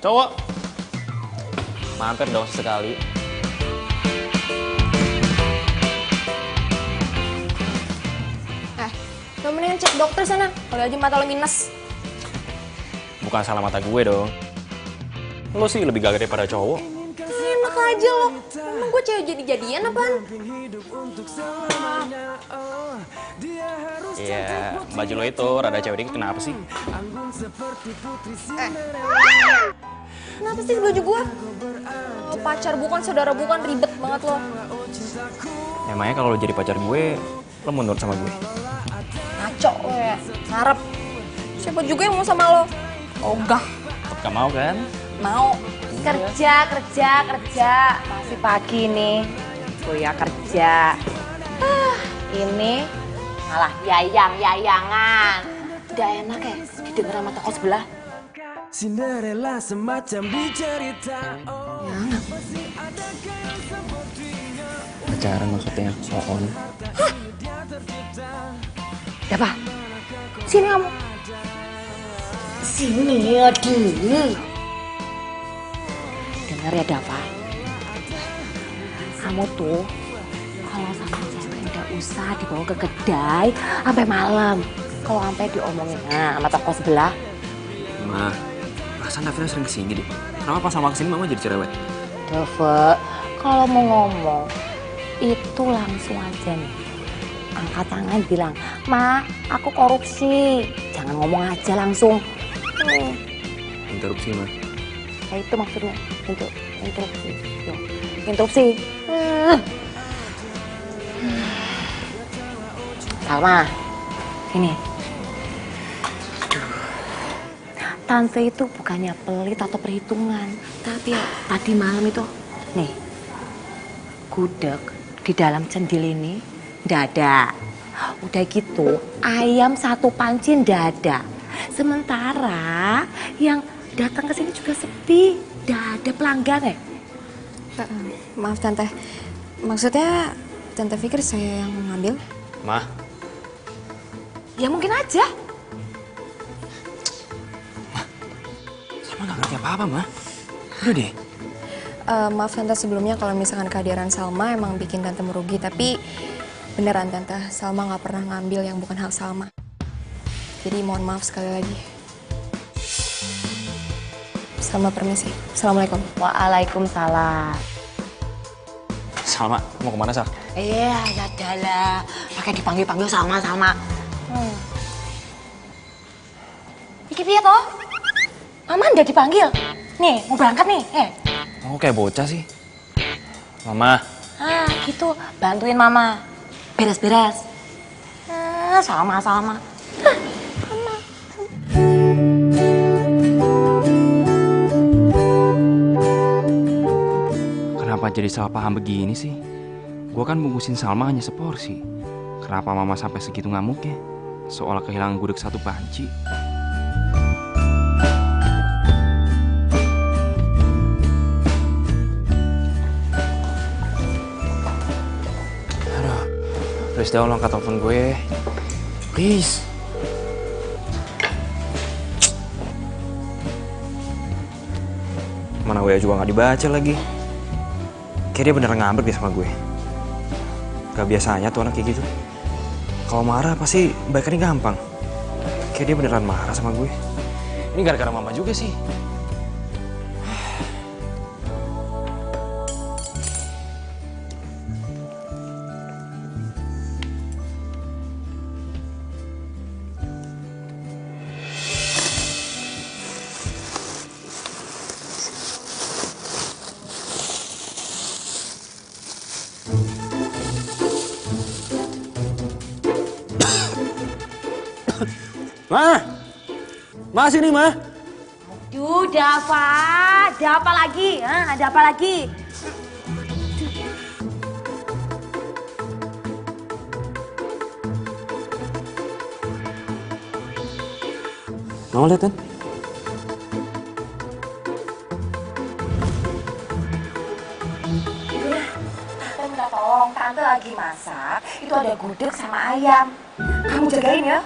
Cowok, mampir dong sekali. Lo mendingan cek dokter sana, kalau aja mata lo minus. Bukan salah mata gue dong. Lo sih lebih gagah daripada cowok. Enak aja lo, emang gue cewek jadi-jadian apaan? Iya, baju lo itu rada cewek dikit, kenapa sih? Kenapa sih baju gue? Pacar bukan, saudara bukan, ribet banget lo. Emangnya kalau lo jadi pacar gue, lo mau nurut sama gue? Ngaco lo ya, ngarep. Siapa juga yang mau sama lo? Ogah. Tetep gak mau kan? Mau. Kerja. Masih pagi nih. Gue ya kerja. Ini malah yayangan. Udah enak ya didengar sama toko sebelah. Cinderella semacam dicerita. Pacaran maksudnya, so-on. Dava, sini kamu. Sini, aduh. Dengar ya Dava. Kamu tuh kalau sama cewek nggak usah dibawa ke kedai sampai malam. Kalau sampai diomongin sama toko sebelah. Ma, perasaan Davina sering kesini deh. Kenapa pas sama kesini mama jadi cerewet? Dava, kalau mau ngomong itu langsung aja nih. Angkat tangan bilang, Ma, aku korupsi. Jangan ngomong aja langsung. Interupsi, Ma. Ya itu maksudnya, interupsi. Yo, interupsi. Salma, ini. Tante itu bukannya pelit atau perhitungan. Tapi ya, tadi malam itu, nih, gudeg di dalam cendil ini nggak ada. Udah gitu, ayam satu panci nggak ada. Sementara yang datang ke sini juga sepi, nggak ada pelanggan ya. Maaf Tante, maksudnya Tante pikir saya yang ngambil? Ma, Ya mungkin aja. Salma nggak ngerti apa-apa, Ma. Udah deh. Maaf Tante sebelumnya kalau misalkan kehadiran Salma emang bikin Tante merugi, tapi beneran Tante, Salma nggak pernah ngambil yang bukan hak Salma. Jadi mohon maaf sekali lagi. Salma permisi. Assalamualaikum. Waalaikumsalam. Salma, mau kemana, Sal? Ya adalah. Pakai dipanggil-panggil sama. Iki piye toh? Mama udah dipanggil. Nih, mau berangkat nih. Oh, kayak bocah sih. Mama. Gitu. Bantuin Mama. Beres-beres. Sama. Kenapa jadi salah paham begini sih? Gua kan bungkusin Salma hanya seporsi. Kenapa Mama sampai segitu ngamuknya? Seolah kehilangan gudeg satu panci. Aduh, please dong lo angkat telepon gue. Please. Mana gue juga nggak dibaca lagi. Kayak dia beneran ngambek deh sama gue. Gak biasanya tuh anak kayak gitu. Kalau marah pasti baikannya gampang. Kayak dia beneran marah sama gue. Ini gara-gara mama juga sih. Ma! Ma sini, Ma! Duh, Dava, ada apa lagi? Hah, ada apa lagi? Mama lihat kan? Tante minta tolong, Tante lagi masak, itu ada gudeg sama ayam. Kamu jagain ya.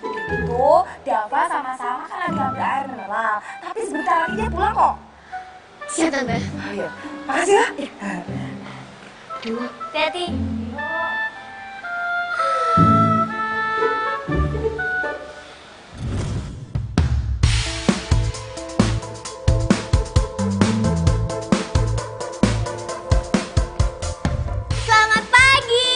Udah gitu, Dava sama Salma kan lagi ambil air mineral. Tapi sebentar lagi dia pulang kok. Siap, Tante. Iya, makasih ya. Duh, hati-hati. Selamat pagi.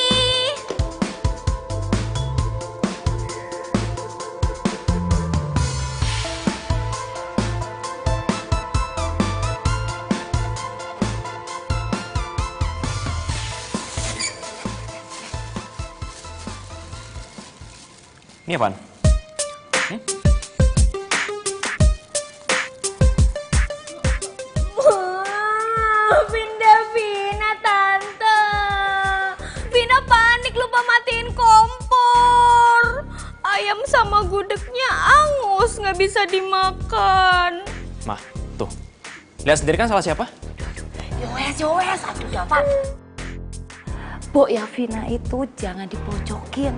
Ini apaan? Vina, Tante. Vina panik lupa matiin kompor. Ayam sama gudegnya angus, nggak bisa dimakan. Ma, tuh. Lihat sendiri kan salah siapa? Yowes, aduh Dava. Bo ya Vina itu jangan dipojokin.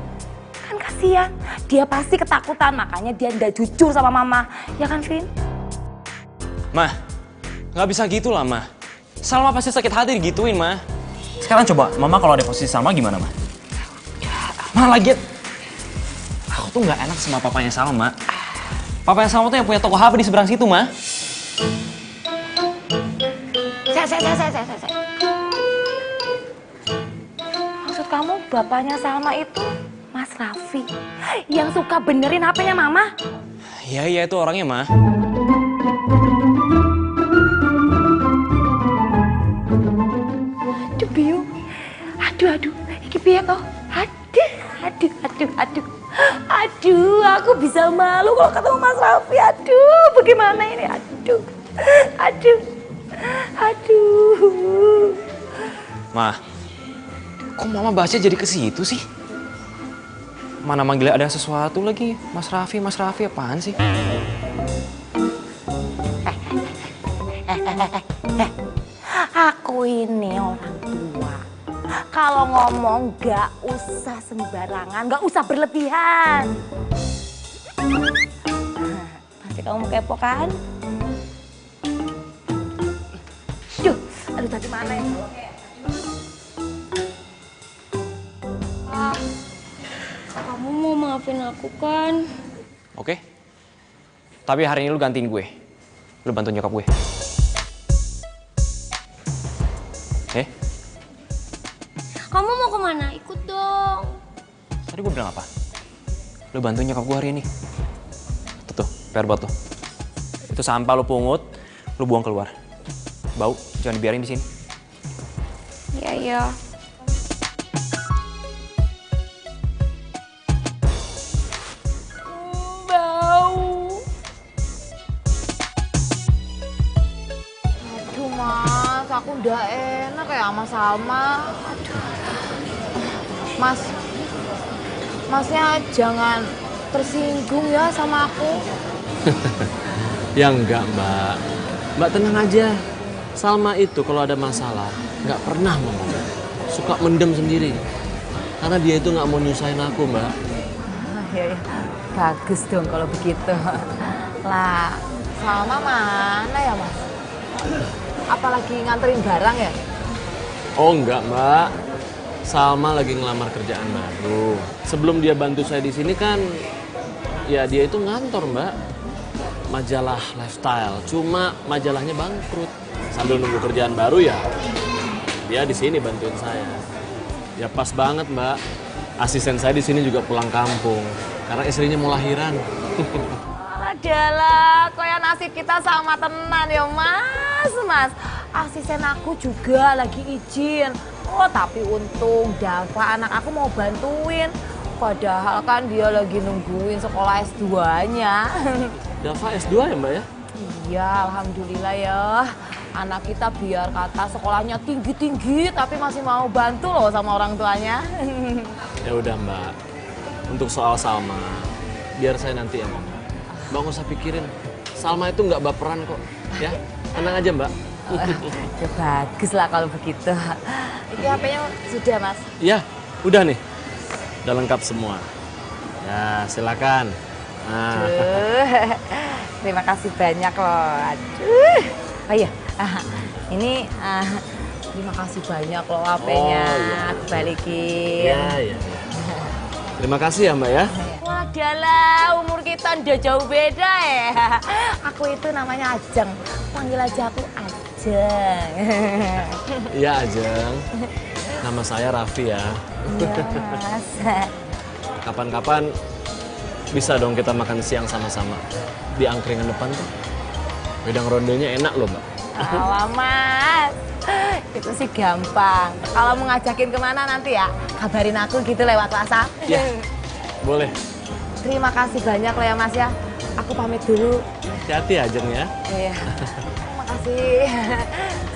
Kan kasihan, dia pasti ketakutan, makanya dia nggak jujur sama mama. Ya kan, Vin? Ma, nggak bisa gitu lah, Ma. Salma pasti sakit hati digituin, Ma. Sekarang coba, Mama kalau ada posisi Salma gimana, Ma? Ma, lagi aku tuh nggak enak sama papanya Salma. Papanya Salma tuh yang punya toko HP di seberang situ, Ma. Saya. Maksud kamu bapaknya Salma itu Mas Raffi yang suka benerin HP-nya Mama? Iya, itu orangnya, Ma. Aduh, Biu. Aduh. Iki piye toh? Aduh, aku bisa malu kalau ketemu Mas Raffi. Aduh, bagaimana ini? Aduh. Ma, kok Mama baca jadi ke situ sih? Mana manggilnya ada sesuatu lagi. Mas Raffi apaan sih? Aku ini orang tua. Kalau ngomong gak usah sembarangan, gak usah berlebihan. Pasti kamu kepo kan? Aduh tadi mana ya? Kamu mau maafin aku kan? Oke. Tapi hari ini lu gantiin gue. Lu bantu nyokap gue. Kamu mau kemana? Ikut dong. Tadi gue bilang apa? Lu bantu nyokap gue hari ini. Tuh, PR buat tuh. Itu sampah lu pungut, lu buang keluar. Bau, jangan dibiarin di sini. Iya. Bau. Aduh Mas, aku udah enak ya sama Salma. Aduh. Masnya jangan tersinggung ya sama aku. Ya enggak, Mbak. Mbak tenang aja. Salma itu kalau ada masalah nggak pernah ngomong. Suka mendem sendiri. Karena dia itu nggak mau nyusahin aku, Mbak. Ya. Bagus dong kalau begitu. Lah, Salma mana ya Mas? Apalagi nganterin barang ya? Oh enggak, Mbak. Salma lagi ngelamar kerjaan baru. Sebelum dia bantu saya di sini kan, ya dia itu ngantor, Mbak. Majalah lifestyle. Cuma majalahnya bangkrut. Sambil nunggu kerjaan baru ya, dia di sini bantuin saya. Ya pas banget, Mbak. Asisten saya di sini juga pulang kampung karena istrinya mau lahiran. Adalah, kayak nasib kita sama tenan ya Mas. Asisten aku juga lagi izin. Oh tapi untung Dava anak aku mau bantuin. Padahal kan dia lagi nungguin sekolah S2-nya. Dava S2 ya Mbak ya? Iya, alhamdulillah ya. Anak kita biar kata sekolahnya tinggi-tinggi tapi masih mau bantu loh sama orang tuanya. Ya udah Mbak, untuk soal Salma, biar saya nanti yang ngomong. Mbak nggak usah pikirin, Salma itu nggak baperan kok, ya. Tenang aja Mbak. Ya bagus lah kalau begitu. Ini HP-nya sudah Mas? Iya, udah nih. Udah lengkap semua. Ya, silakan. Nah. Aduh, terima kasih banyak loh. Aduh. Oh iya, ini terima kasih banyak loh HP-nya. Oh, iya. Aku balikin. Iya. Terima kasih ya Mbak ya. Wadalah, umur kita udah jauh beda ya. Aku itu namanya Ajeng. Panggil aja aku Ajeng. Iya Ajeng. Nama saya Raffi ya. Iya Mas. Kapan-kapan bisa dong kita makan siang sama-sama di angkringan depan tuh. Wedang rondenya enak loh Mbak. Alah Mas, itu sih gampang. Kalau mau ngajakin kemana nanti ya, kabarin aku gitu lewat WhatsApp. Ya, boleh. Terima kasih banyak loh ya Mas ya. Aku pamit dulu. Hati-hati Ajeng ya. Iya. Makasih.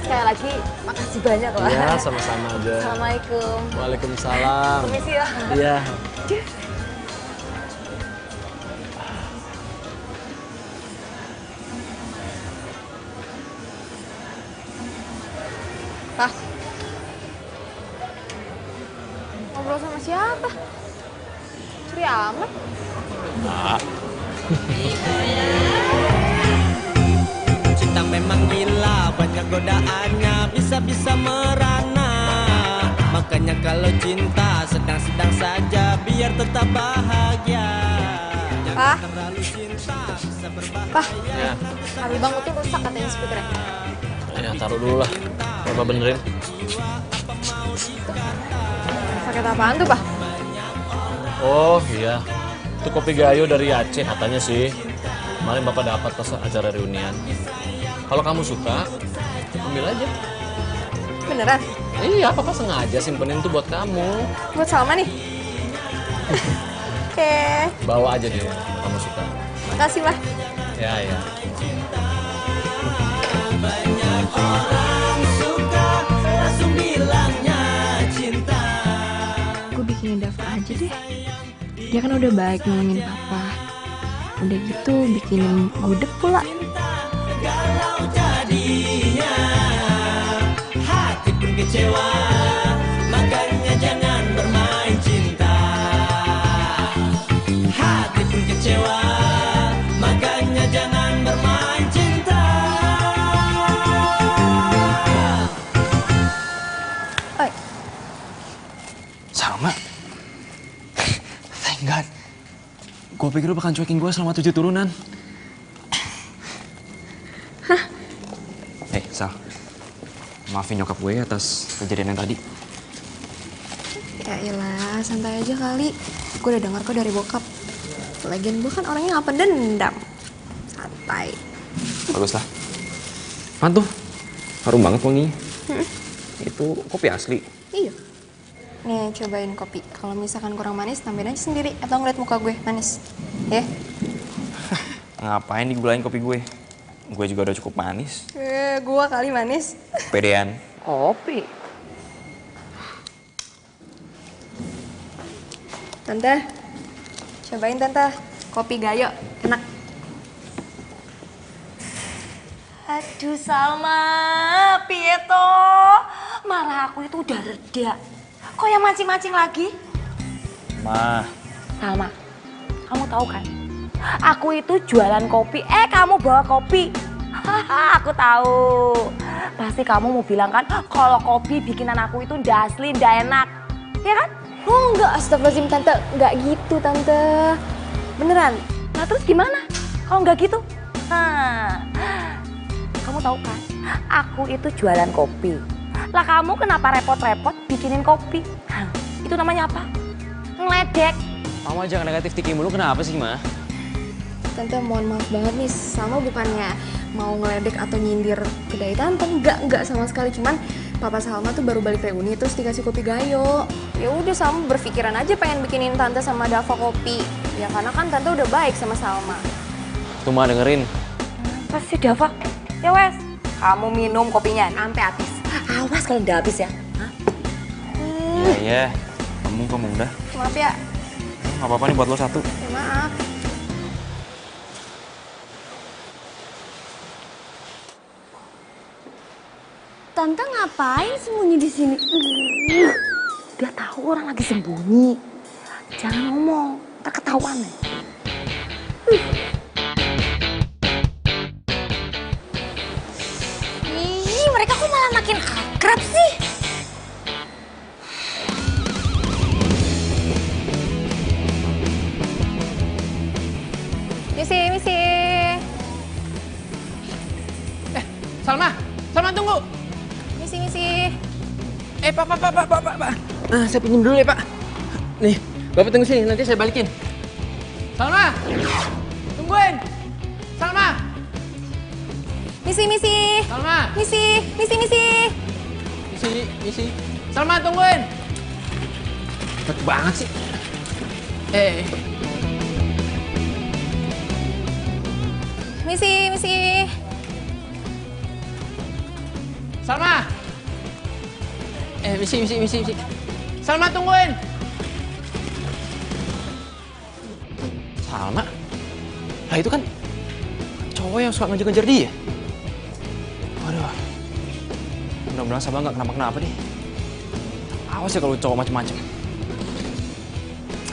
Sekali lagi, makasih banyak loh. Iya, sama-sama aja. Assalamualaikum. Waalaikumsalam. Permisi ya. Iya. Pak, ngobrol sama siapa? Curi amat. Nah. Cinta memang gila, banyak godaannya, bisa-bisa merana. Makanya kalau cinta sedang-sedang saja, biar tetap bahagia. Pak, Terlalu cinta bisa berbahaya. Pak, Ya. kabel bang itu rusak katanya speakernya. Ya, taruh dulu lah. Coba benerin. Paket apaan tuh, Pak? Oh iya, itu kopi gayo dari Aceh katanya sih. Kemarin Bapak dapat pas acara reunian. Kalau kamu suka, ambil aja. Beneran? Iya, Papa sengaja simpenin tuh buat kamu. Buat Salma nih? Oke, Bawa aja deh, kalau kamu suka. makasih, Pak. Ya. Langsung bilangnya cinta. Gue bikinin Dava aja deh. Dia kan udah baik nolongin papa. Udah gitu bikinin gudeg pula. Galau jadinya, hati pun kecewa. Makanya jangan bermain cinta. Hati pun kecewa, makanya jangan bermain cinta. Salma. Thank God. Gue pikir lu bakal cuekin gue selama 7 turunan. Hah? Sal. Maafin nyokap gue atas kejadian yang tadi. Ya iyalah, santai aja kali. Gue udah dengar kok dari bokap. Lagian gue kan orangnya gak pendendam. Santai. Bagus lah. Apaan tuh? Harum banget wanginya. Itu kopi asli. Iya. Nih, cobain kopi. Kalau misalkan kurang manis, tambahin aja sendiri. Atau ngeliat muka gue manis. Ya? Ngapain digulain kopi gue? Gue juga udah cukup manis. Gue kali manis. Pedean. Kopi. Tante, cobain Tante. Kopi gayo, enak. Aduh Salma, piye to? Marah aku itu udah reda. Kok yang mancing-mancing lagi? Ma. Salma, kamu tahu kan? Aku itu jualan kopi, kamu bawa kopi. Haha, aku tahu. Pasti kamu mau bilang kan, kalau kopi bikinan aku itu ndak asli, ndak enak. Ya kan? Oh enggak, astagfirullahaladzim Tante. Enggak gitu Tante. Beneran. Nah terus gimana? Kalau nggak gitu? Kamu tahu kan? Aku itu jualan kopi. Lah kamu kenapa repot-repot bikinin kopi? Itu namanya apa? Ngeledek. Mama jangan negatif thinking mulu, kenapa sih, Ma? Tante mohon maaf banget nih, Salma bukannya mau ngeledek atau nyindir kedai Tante. Enggak sama sekali. Cuman Papa Salma tuh baru balik reuni terus dikasih kopi gayo. Ya udah Salma berpikiran aja pengen bikinin Tante sama Dava kopi. Ya karena kan Tante udah baik sama Salma. Tuh Ma dengerin. Apa sih Dava? Ya wes, kamu minum kopinya sampai habis. Awas kalau udah habis ya. Iya. Kamu udah. Maaf ya. Gak apa-apa nih buat lo satu. Ya, maaf. Tante ngapain sembunyi di sini? Dia tahu orang lagi sembunyi. Jangan ngomong, ntar ketahuan nih. Ih, mereka kok malah makin akrab sih? Misi. Salma tunggu. Misi. Pak. Saya pinjam dulu ya, Pak. Nih, Bapak tunggu sini, nanti saya balikin. Salma! Tungguin! Salma! Misi. Salma! Misi. Misi. Salma, tungguin! Cepet banget sih. Misi. Salma! Misi. Salma, tungguin! Salma? Lah itu kan cowok yang suka ngejar-ngejar dia. Waduh. Mudah-mudahan Sabah nggak kenapa-kenapa deh. Awas ya kalau cowok macem-macem.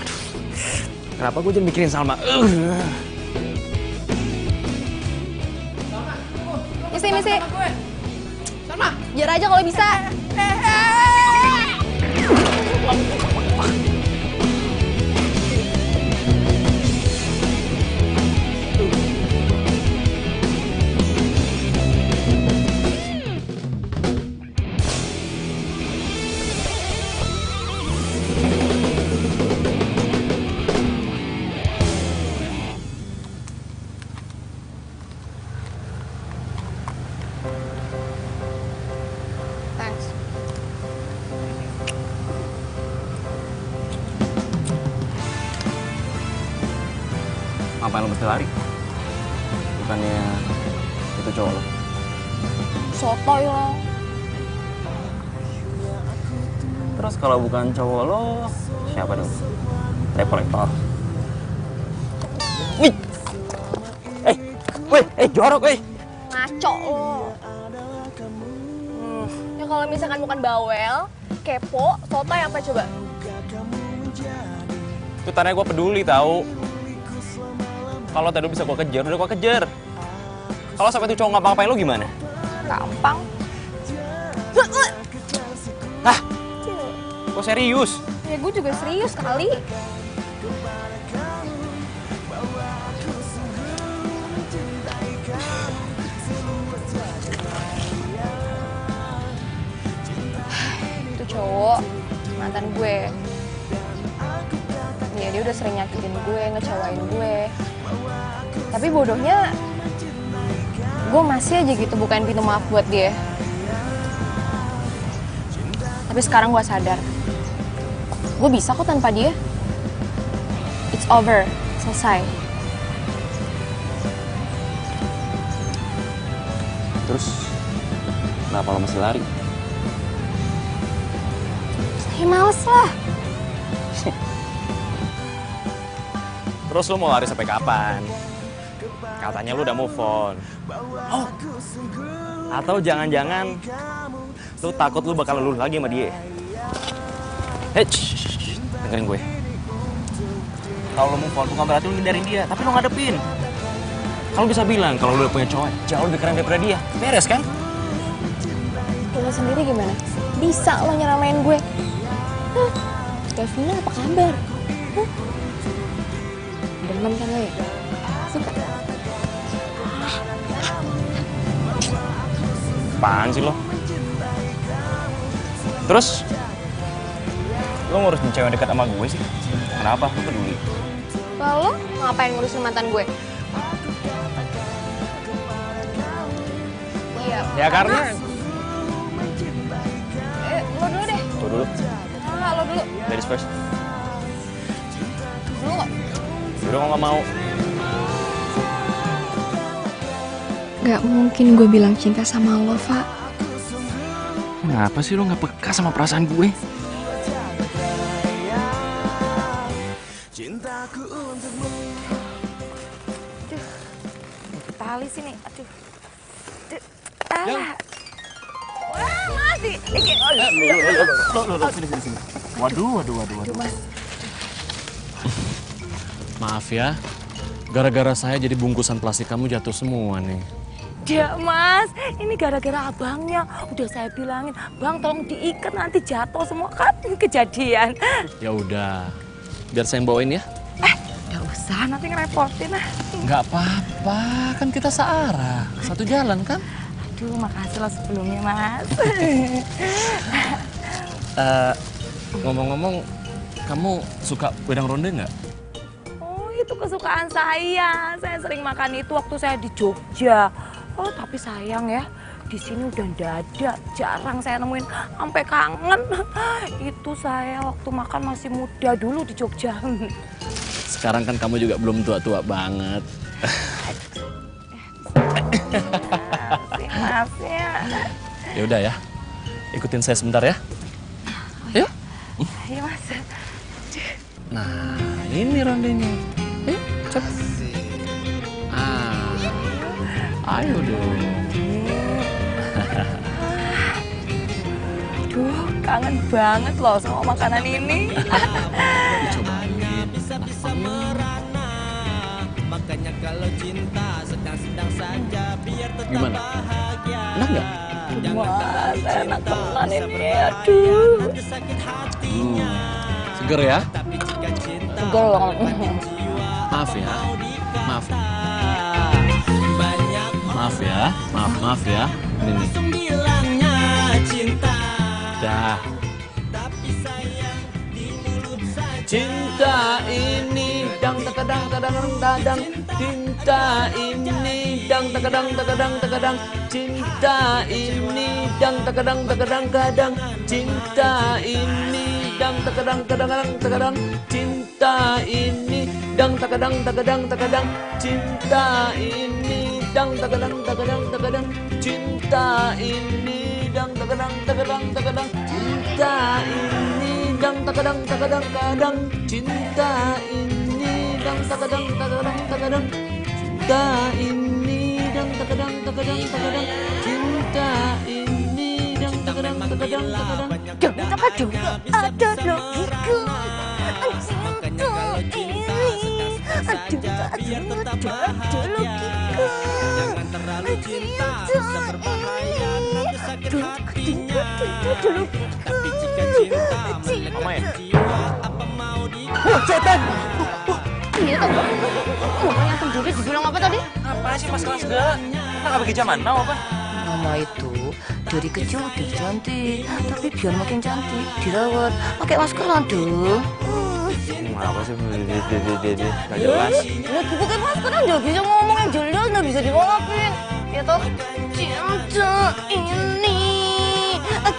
Aduh. Kenapa gue jadi mikirin Salma? Misi. Salma! Jar aja kalau bisa. Thanks. Ngapain lo mesti lari? Bukannya itu cowok lo? Sotoy lo. Terus kalau bukan cowok lo, siapa dong? Repolektor. Wih! Jorok, Ngaco lo. Ya kalau misalkan bukan bawel, kepo, sotoy apa coba? Itu tanya gue peduli tahu. Kalau tadi bisa gue kejar, udah gue kejar. Kalau sampai itu cowok ngapa-ngapain lo gimana? Gampang. Hah? Gue serius. Ya gue juga serius kali. Itu cowok, mantan gue. Ya dia udah sering nyakitin gue, ngecewain gue. Tapi bodohnya, gue masih aja gitu bukain pintu maaf buat dia. Tapi sekarang gue sadar, gue bisa kok tanpa dia. It's over, selesai. Terus, kenapa lo masih lari? Ya males lah. Terus lo mau lari sampai kapan? Katanya lo udah move on. Oh, atau jangan-jangan lo takut lo bakal luluh lagi sama dia? Hei, dengerin gue. Kalau lo move on bukan berarti lo ngindarin dia, tapi lo ngadepin. Kalau bisa bilang kalau lo udah punya cowok jauh lebih keren daripada dia, beres kan? Lo sendiri gimana? Bisa lo nyeramain gue? Davina apa kabar? Demen kan lo ya? Suka? Apaan sih lo? Terus, lo ngurusin cewek dekat sama gue sih? Kenapa? Lo peduli? Lalu ngapain ngurusin mantan gue? Iya. Ya karena dulu. Halo dulu. Ladies first. Dulu kok. Yaudah kok nggak mau. Gak mungkin gue bilang cinta sama lo, Fa. Kenapa sih lo nggak peka sama perasaan gue? Tali sini, aduh. Alah. Wah, masih. Sini. Waduh. Maaf ya, gara-gara saya jadi bungkusan plastik kamu jatuh semua nih. Ya mas, ini gara-gara abangnya. Udah saya bilangin, bang tolong diikat nanti jatuh semua kan kejadian. Ya udah, biar saya yang bawain ya. Gak usah, nanti ngerepotin lah. Nggak apa-apa, kan kita searah, satu jalan kan? Aduh, makasih lo sebelumnya mas. Ngomong-ngomong, kamu suka wedang ronde nggak? Oh, itu kesukaan saya. Saya sering makan itu waktu saya di Jogja. Oh, tapi sayang ya, di sini udah nggak ada. Jarang saya nemuin, sampai kangen. Itu saya waktu makan masih muda dulu di Jogja. Sekarang kan kamu juga belum tua-tua banget. Maaf ya. Ya udah ya, ikutin saya sebentar ya. Yuk. Iya mas. Nah, ini rondenya. Cepet. Ayo dong. Aduh, kangen banget loh sama makanan ini. Bisa merana. Makanya kalau cinta sedang-sedang saja biar tetap Gimana? bahagia. Enak nggak? Mas, enak teman ini. Aduh. Sakit hatinya. Seger ya? Tapi jika cinta Seger banget. Maaf ya. Maaf. banyak Maaf ya. Maaf ya. Ini nih. bilangnya cinta. Dah. Tapi sayang di mulut saja. Cinta ini dang takadang kadang dadang. Cinta ini dang takadang takadang. Cinta ini dang takadang kadang. Cinta ini dang takadang kadang. Cinta ini dang takadang takadang. Cinta ini dang takadang kadang. Cinta ini dang takadang kadang. Cinta ini dang takadang kadang. Cinta ini dang takadang kadang. Cinta ini dang takadang kadang. Cinta ini dang takadang kadang. Ada logiku. Cinta ini. Biar tetap bahagia. Jangan terlalu cinta bisa berbahaya. Nanti sakit hatinya. Tapi jika cinta melekat jiwa, apa mau Setan! Iya tuh, ngomongnya sendiri dibilang apa tadi? Apa sih masalah segala? Kita nggak pakai zaman now apa? Mama itu dari kecil udah cantik, tapi biar makin cantik dirawat pakai maskeran dong. Apa sih? Nggak jelas. Lagi pakai maskeran nggak bisa ngomong yang jelas, nggak bisa dimaafin. Ya toh? Cinta ini.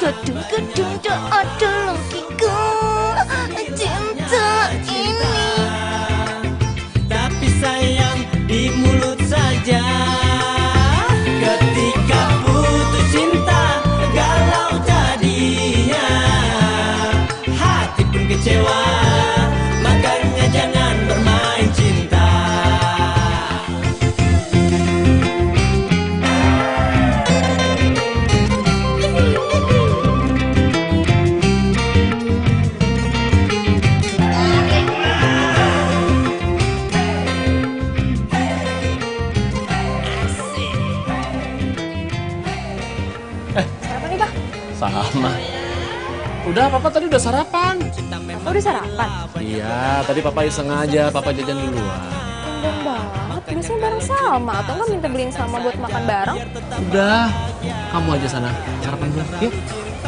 Gedung-gedung tak ada logiku. Cinta ini. tapi sayang di mulut saja. Ketika putus cinta, galau jadinya. Hati pun kecewa, makanya jangan bermain cinta. Sarapan nih, Pak. Sama. Udah, Papa tadi udah sarapan. Aku udah sarapan. Iya, tadi Papa iseng aja, Papa jajan duluan. Tumben banget, biasanya bareng Salma. Atau nggak minta beliin Salma buat makan bareng? Udah, kamu aja sana sarapan dulu. Yuk,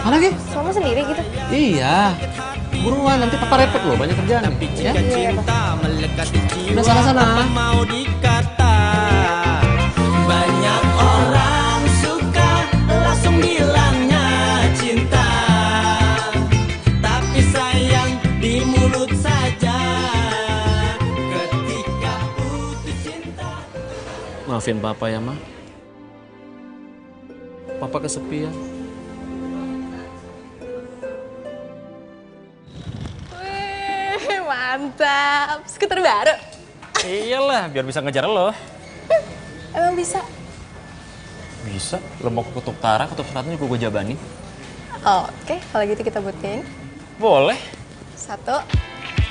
mana lagi? Salma sendiri gitu? Iya, buruan nanti Papa repot loh, banyak kerjaan. Ya? Cinta melekat di jiwa, Udah sana-sana. apa mau dikata. Banyak orang suka langsung bilangnya cinta. Maafin Papa ya, Ma. Papa kesepian. Wih, mantap. Skuter baru. Iyalah, biar bisa ngejar lo. Emang bisa? Bisa. Lo mau ke Kutub Utara, Kutub Selatan juga gue jabanin. Oke, kalau gitu kita buktiin. Boleh. 1,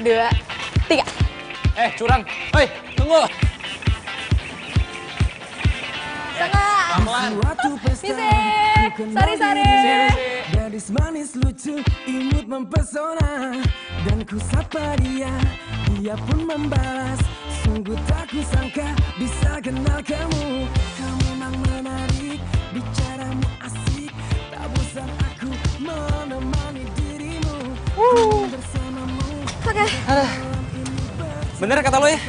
2, 3. Curang. Hei, tunggu. Suatu pesta Sari. gadis manis lucu imut mempesona dan ku sapa dia pun membalas sungguh tak kusangka bisa kenal kamu memang menarik bicaramu asik tak bosan aku menemani dirimu bersamamu. Oke. Bener kata lo ya?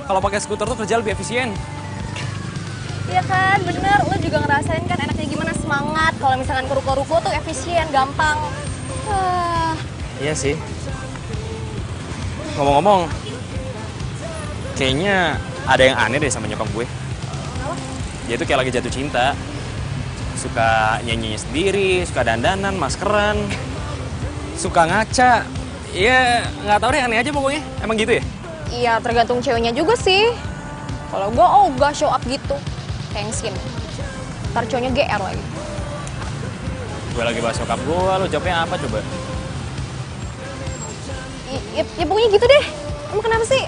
Kalau pakai skuter tuh kerja lebih efisien. Iya kan, bener. Lo juga ngerasain kan enaknya gimana semangat. Kalau misalkan ke ruko-ruko tuh efisien, gampang. Iya sih. Ngomong-ngomong, kayaknya ada yang aneh deh sama nyokap gue. Kenapa? Dia tuh kayak lagi jatuh cinta. Suka nyanyi sendiri, suka dandanan, maskeran, suka ngaca. Iya, nggak tahu deh, aneh aja pokoknya. Emang gitu ya? Iya, tergantung ceweknya juga sih. Kalau gue ogah show up gitu. Thanksin. Ntar cowoknya GR lagi. Gue lagi bahas nyokap gue, lo jawabnya apa coba? Ya pokoknya gitu deh. Emang kenapa sih?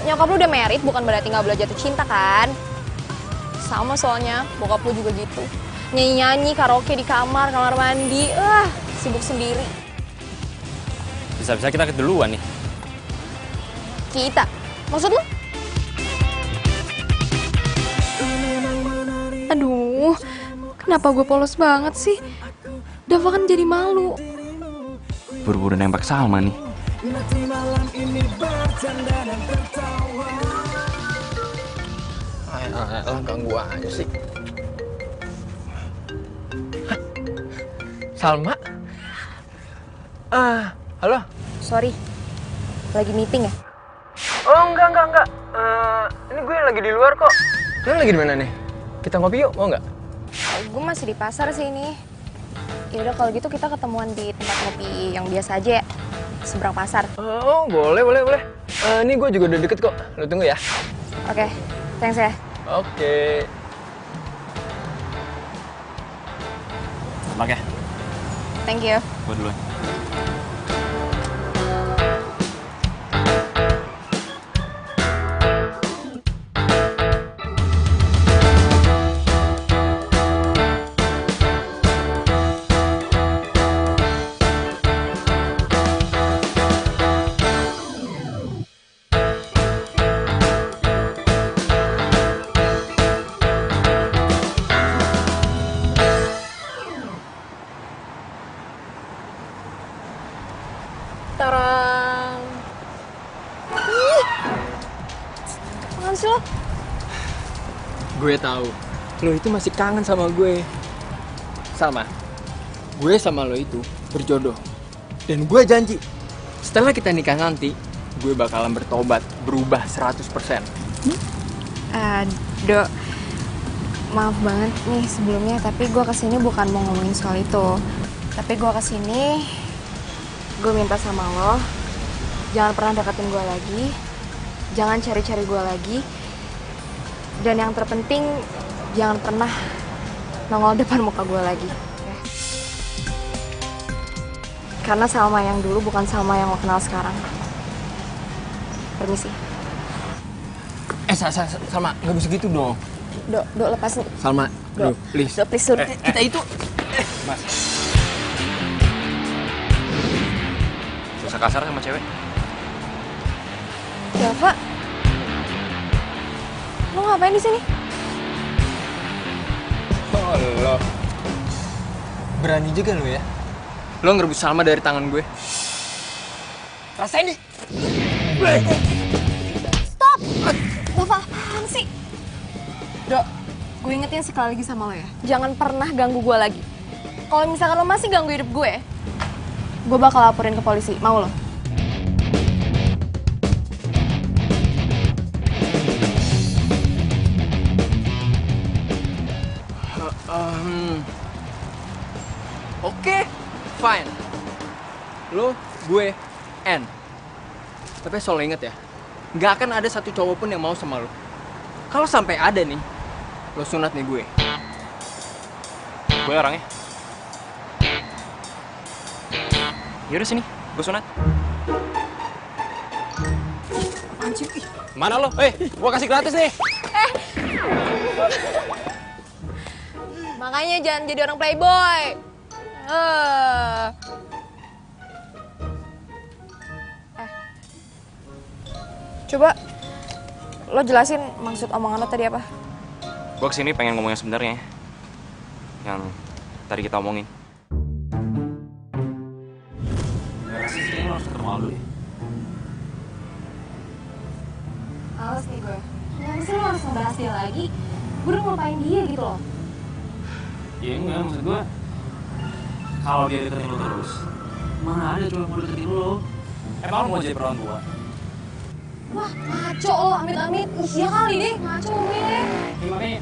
Nyokap lu udah married bukan berarti nggak boleh jatuh cinta kan? Sama soalnya, bokap lu juga gitu. Nyanyi-nyanyi, karaoke di kamar mandi. Sibuk sendiri. Bisa-bisa kita keduluan nih. Kita? Maksud lu? Aduh, kenapa gue polos banget sih? Dava kan jadi malu. Buru-buru nembak Salma nih. Nanti malam ini bercanda dan tertawa. Ayolah, ganggu aja sih. Salma? Halo? Sorry, lagi meeting ya? Oh, enggak. Ini gue lagi di luar kok. Lo lagi di mana nih? Kita ngopi yuk, mau nggak? Gue masih di pasar sih ini. Yaudah kalau gitu kita ketemuan di tempat kopi yang biasa aja ya. Seberang pasar. Oh, boleh. Ini gue juga udah deket kok. Lo tunggu ya. Oke, thanks ya. Oke. Selamat ya. Thank you. Gue duluan. Tarang. Ih, apaan sih lo? Gue tahu. Lo itu masih kangen sama gue. Salma, gue sama lo itu berjodoh. Dan gue janji, setelah kita nikah nanti, gue bakalan bertobat, berubah 100%. Dok, maaf banget nih sebelumnya, tapi gue kesini bukan mau ngomongin soal itu. Tapi gue kesini, gue minta sama lo, jangan pernah deketin gue lagi, jangan cari-cari gue lagi, dan yang terpenting, jangan pernah nongol depan muka gue lagi. Karena Salma yang dulu bukan Salma yang lo kenal sekarang. Permisi. Salma, nggak bisa gitu dong. Dok, lepasin. Salma, Dok, please. Dok, please, suruh. Kita itu... Mas. Susah kasar sama cewek. Dava, lo ngapain di sini? Oh, lo. Berani juga lo ya. Lo ngerebut Salma dari tangan gue. Rasain deh. Stop! Dava, apaan sih? Dok, gue ingetin sekali lagi sama lo ya. Jangan pernah ganggu gue lagi. Kalau misalkan lo masih ganggu hidup gue bakal laporin ke polisi. Mau lo? Oke, fine. Lo, gue, N. Tapi selalu inget ya, nggak akan ada satu cowok pun yang mau sama lo. Kalau sampai ada nih, lo sunat nih gue. Gue orangnya. Yaudah sini, gue sunat. Anjir, Mana lo? Gue kasih gratis nih. Makanya jangan jadi orang playboy. Coba lo jelasin maksud omongan lo tadi apa? Gue kesini pengen ngomong yang sebenarnya. Yang tadi kita omongin. Rasanya lo harus ketemu Aldo ya. Males nih gue. Kenapa sih lo harus ngebahas dia lagi? Gue udah ngelupain dia gitu loh. Ya enggak, maksud gue kalau dia deketin lo terus, mana ada cuma mau deketin lo. Emang lo mau jadi perawan tua? Wah, ngaco lo, amit-amit. Iya kali deh, ngaco gue. Ya makanya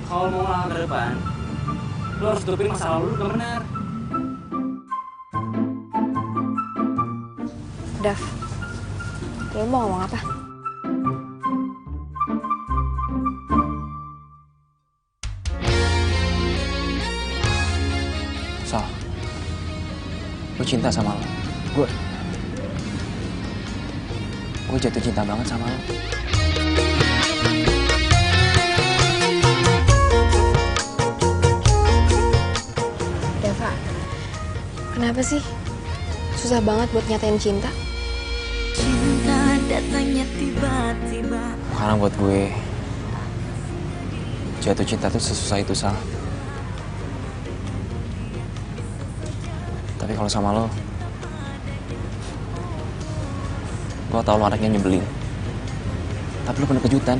kalau mau langkah ke depan, lo harus tutupin masa lalu lo gak benar. Dav, lo mau ngomong apa? Sal, gue cinta sama lo. Gue jatuh cinta banget sama lo. Dava, kenapa sih susah banget buat nyatain cinta? Cinta datangnya tiba-tiba. Karena buat gue, jatuh cinta tuh sesusah itu, Sal. Tapi kalau sama lo, gue tau lo anaknya nyebelin. Tapi lo penuh kejutan.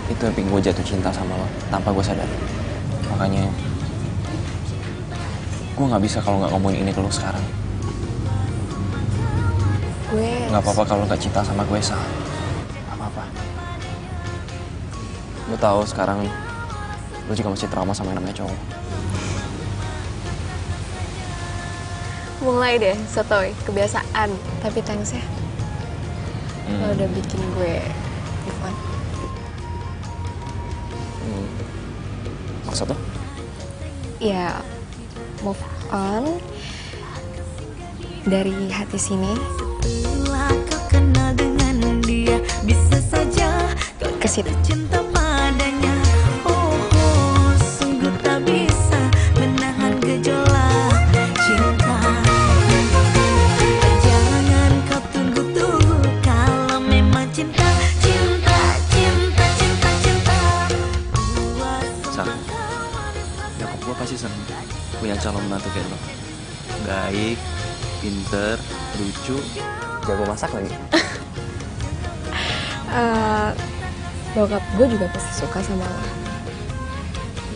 Itu yang bikin gue jatuh cinta sama lo, tanpa gue sadar. Makanya, gue gak bisa kalau gak ngomongin ini ke lo sekarang. Gue... Gak apa-apa kalau gak cinta sama gue, Sal. Gak apa-apa. Lo tahu sekarang, lo juga masih trauma sama yang namanya cowok. Mulai deh, sotoy, kebiasaan. Tapi thanks ya. Lo udah bikin gue move on. Maksud lo? Ya, move on dari hati sini. Setelah kau kenal dengan dia, bisa saja kau cinta padanya. Oh, sungguh tak bisa menahan gejolak cinta. Jangan kau tunggu-tunggu kalau memang cinta. Sal, nyokap gue pasti seneng punya calon menantu kayak lo. Baik, pinter, lucu, jago masak lagi. Bokap gue juga pasti suka sama lo.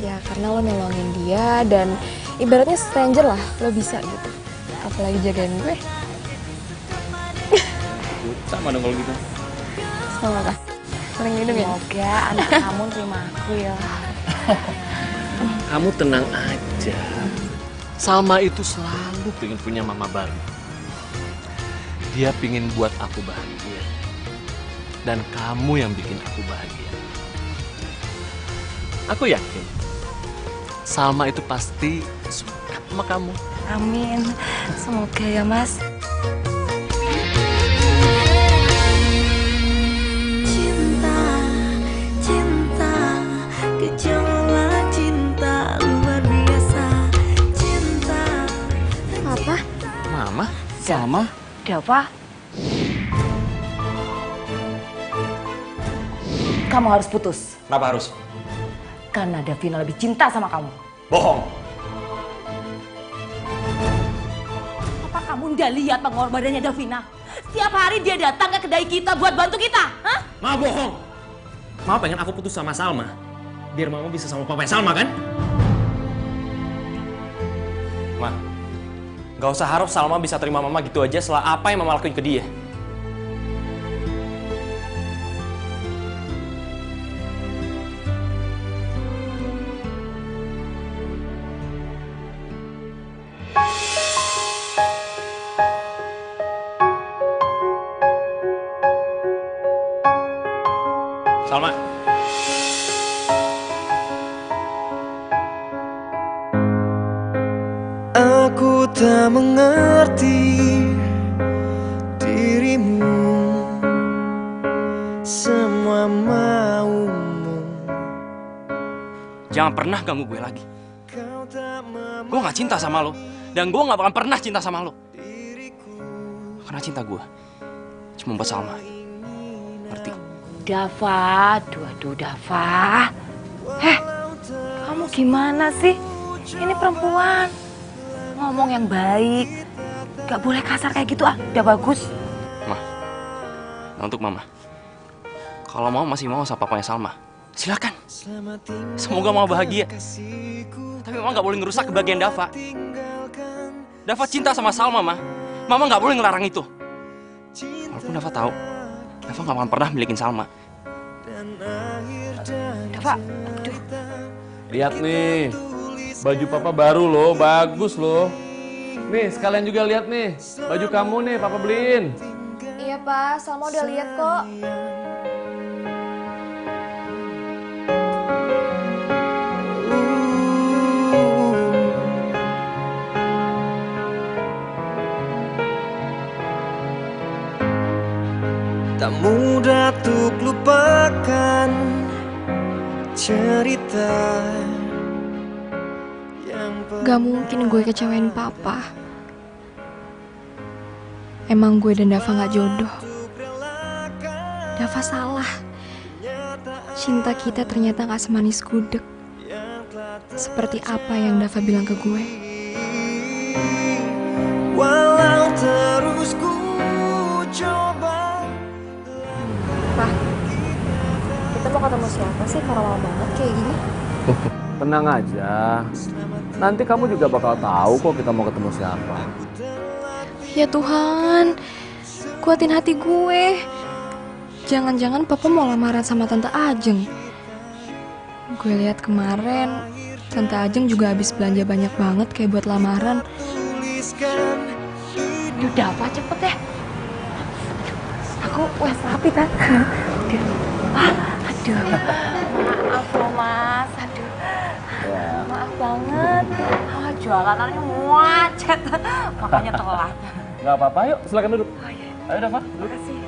Ya karena lo nolongin dia dan ibaratnya stranger lah, lo bisa gitu. Apalagi jagain gue. Sama dong kalau gitu. Sama apa? Saling minum ya? Semoga anak kamu terima aku ya. Kamu tenang aja. Salma itu selalu pengen punya mama baru. Dia pengen buat aku bahagia. Dan kamu yang bikin aku bahagia. Aku yakin Salma itu pasti suka sama kamu. Amin. Semoga ya, Mas. Cinta, cinta, gejolak cinta luar biasa. Cinta. Apa? Mama? Salma? Dava, kamu harus putus. Kenapa harus? Karena Davina lebih cinta sama kamu. Bohong. Apa kamu nggak lihat pengorbanannya Davina? Setiap hari dia datang ke kedai kita buat bantu kita. Hah? Ma bohong. Ma pengen aku putus sama Salma. Biar Mama bisa sama Papa Salma kan? Ma, gak usah harap Salma bisa terima Mama gitu aja setelah apa yang Mama lakuin ke dia. Salma. Aku tak mengerti dirimu, semua maumu. Jangan pernah ganggu gue lagi. Gue gak cinta sama lo. Dan gue gak bakal pernah cinta sama lo. Karena cinta gue cuma buat Salma. Ngerti? Dava, aduh Dava. Kamu gimana sih? Ini perempuan. Ngomong yang baik. Gak boleh kasar kayak gitu udah bagus. Ma, nah untuk Mama. Kalau mau masih mau sama papanya Salma, silakan. Semoga Mama bahagia. Tapi Mama gak boleh ngerusak kebahagiaan Dava. Dava cinta sama Salma, Ma. Mama gak boleh ngelarang itu. Walaupun Dava tahu, Dava gak akan pernah milikin Salma. Dava, Lihat nih, baju papa baru loh, bagus loh. Nih, sekalian juga lihat nih, baju kamu nih papa beliin. Iya Pak, Salma udah lihat kok. Tak mudah untuk lupakan cerita yang Gak mungkin gue kecewain papa. Emang gue dan Dava gak jodoh. Dava salah. Cinta kita ternyata gak semanis gudeg. Seperti apa yang Dava bilang ke gue. walau terus ku coba. Pak, kita mau ketemu siapa sih kalau lama banget kayak gini? Tenang aja, nanti kamu juga bakal tahu kok kita mau ketemu siapa. Ya Tuhan, kuatin hati gue. Jangan-jangan papa mau lamaran sama Tante Ajeng. Gue lihat kemarin, Tante Ajeng juga habis belanja banyak banget kayak buat lamaran. Udah apa cepet ya? Aku wes rapi kan? Aduh, maaf loh Mas. Aduh, maaf banget. Jualanannya macet, makanya telat. Gak apa-apa, yuk silakan duduk. Ayo Dava, duduk. Makasih.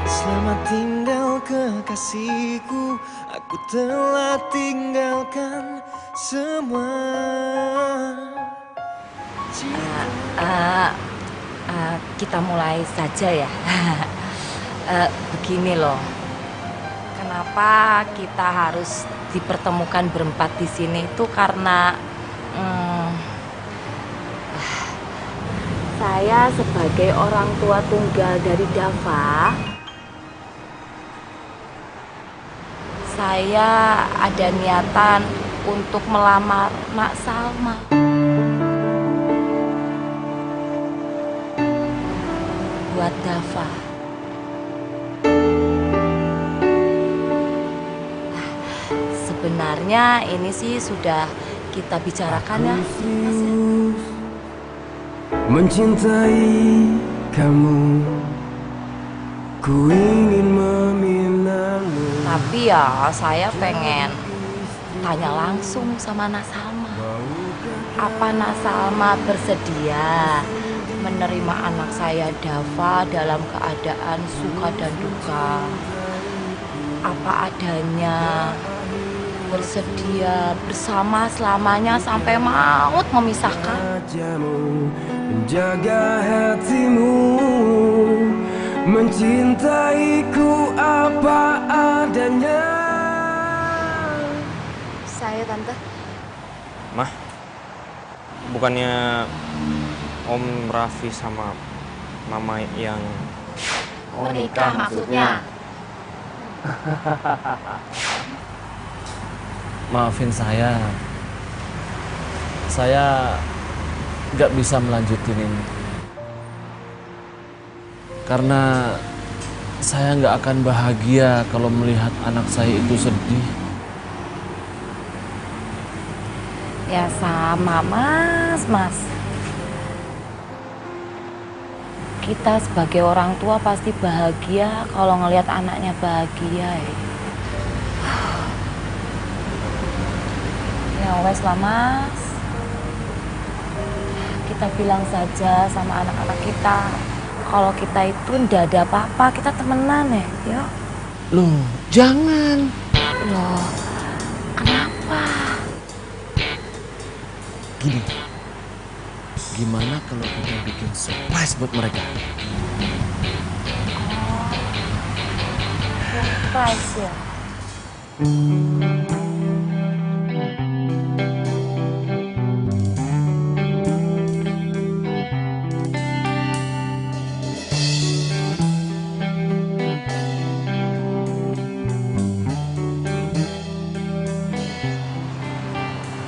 Selamat tinggal kekasihku, aku telah tinggalkan semua. Kita mulai saja ya. Begini loh, kenapa kita harus dipertemukan berempat di sini itu karena saya sebagai orang tua tunggal dari Dava, saya ada niatan untuk melamar Nak Salma. Buat Dava. Sebenarnya ini sih sudah kita bicarakan ya. Mencintai kamu, ku ingin meminangmu. Tapi ya saya pengen tanya langsung sama Nak Salma. Apa Nak Salma bersedia menerima anak saya Dava dalam keadaan suka dan duka, apa adanya, bersedia bersama selamanya sampai maut memisahkan. Menjaga hatimu, mencintaiku apa adanya. Saya Tante. Mah, bukannya Om Raffi sama Mama yang Menikah maksudnya? Maafin saya nggak bisa melanjutin ini. Karena saya nggak akan bahagia kalau melihat anak saya itu sedih. Ya sama mas. Kita sebagai orang tua pasti bahagia kalau ngelihat anaknya bahagia ya. Ya wes lah mas. Kita bilang saja sama anak-anak kita kalau kita itu ndak ada apa-apa, kita temenan ya. Loh, jangan. Loh, kenapa? Gini, gimana kalau kita bikin surprise buat mereka? Surprise ya?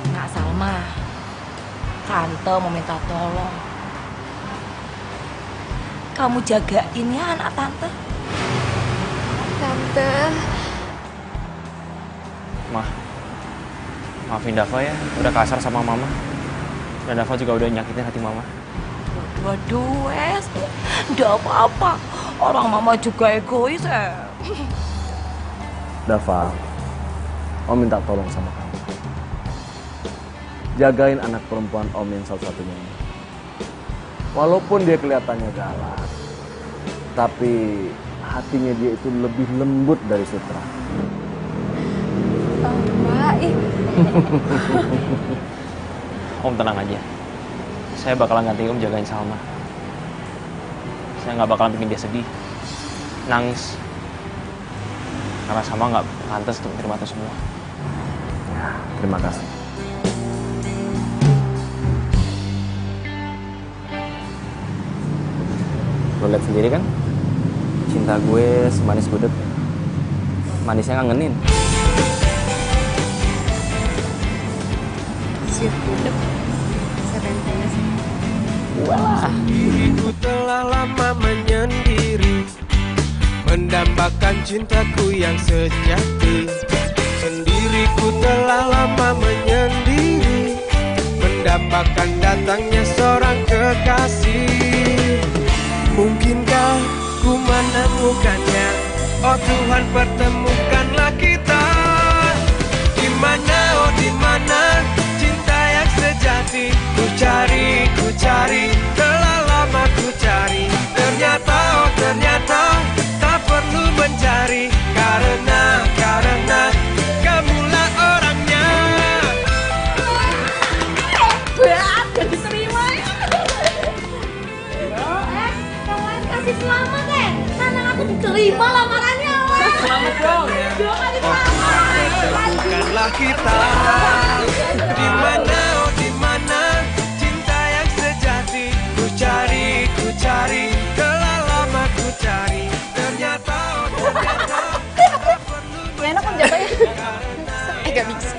Nggak Salma, Tante mau minta tolong. Kamu jagain ya anak Tante. Tante. Maafin Dava ya, udah kasar sama Mama. Dan Dava juga udah nyakitin hati Mama. Waduh, Wes, nggak apa-apa. Orang Mama juga egois Dava, Om minta tolong sama kamu. Jagain anak perempuan Om yang satu-satunya ini. Walaupun dia kelihatannya galak, tapi hatinya dia itu lebih lembut dari sutra. Mbak, Om tenang aja. Saya bakalan ganti Om jagain Salma. Saya nggak bakalan bikin dia sedih, nangis. Karena Salma nggak pantas untuk menerima itu semua. Ya, terima kasih. Lo lihat sendiri kan, cinta gue semanis gudeg. Manisnya ngangenin. Sweet gudeg. Saya pengen tanya sih. Wah. Diriku telah lama menyendiri, mendambakan cintaku yang sejati. Sendiriku telah lama menyendiri, mendambakan datangnya seorang kekasih. Mungkinkah ku menemukannya? Oh Tuhan, pertemukanlah kita. Di mana, oh di mana cinta yang sejati? Ku cari, telah lama ku cari. Ternyata, oh ternyata tak perlu mencari. Karena kamulah orangnya. Hebat, gak diterima ya. Kasih selamat karena aku diterima lamarannya Selamat dong ya. Temukanlah kita. Di mana, oh di mana cinta yang sejati? Ku cari, telah lama ku cari. Ternyata, oh ternyata tak perlu Enak kan jatuhnya? Gak bisa.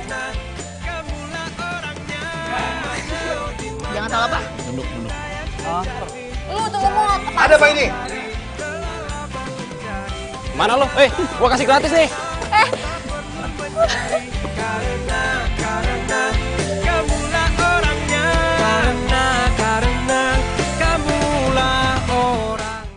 Jangan salah, Pak. Duduk. Lu tuh ngomong apa? Ada apa ini? Mana lo? Gua kasih gratis nih. karena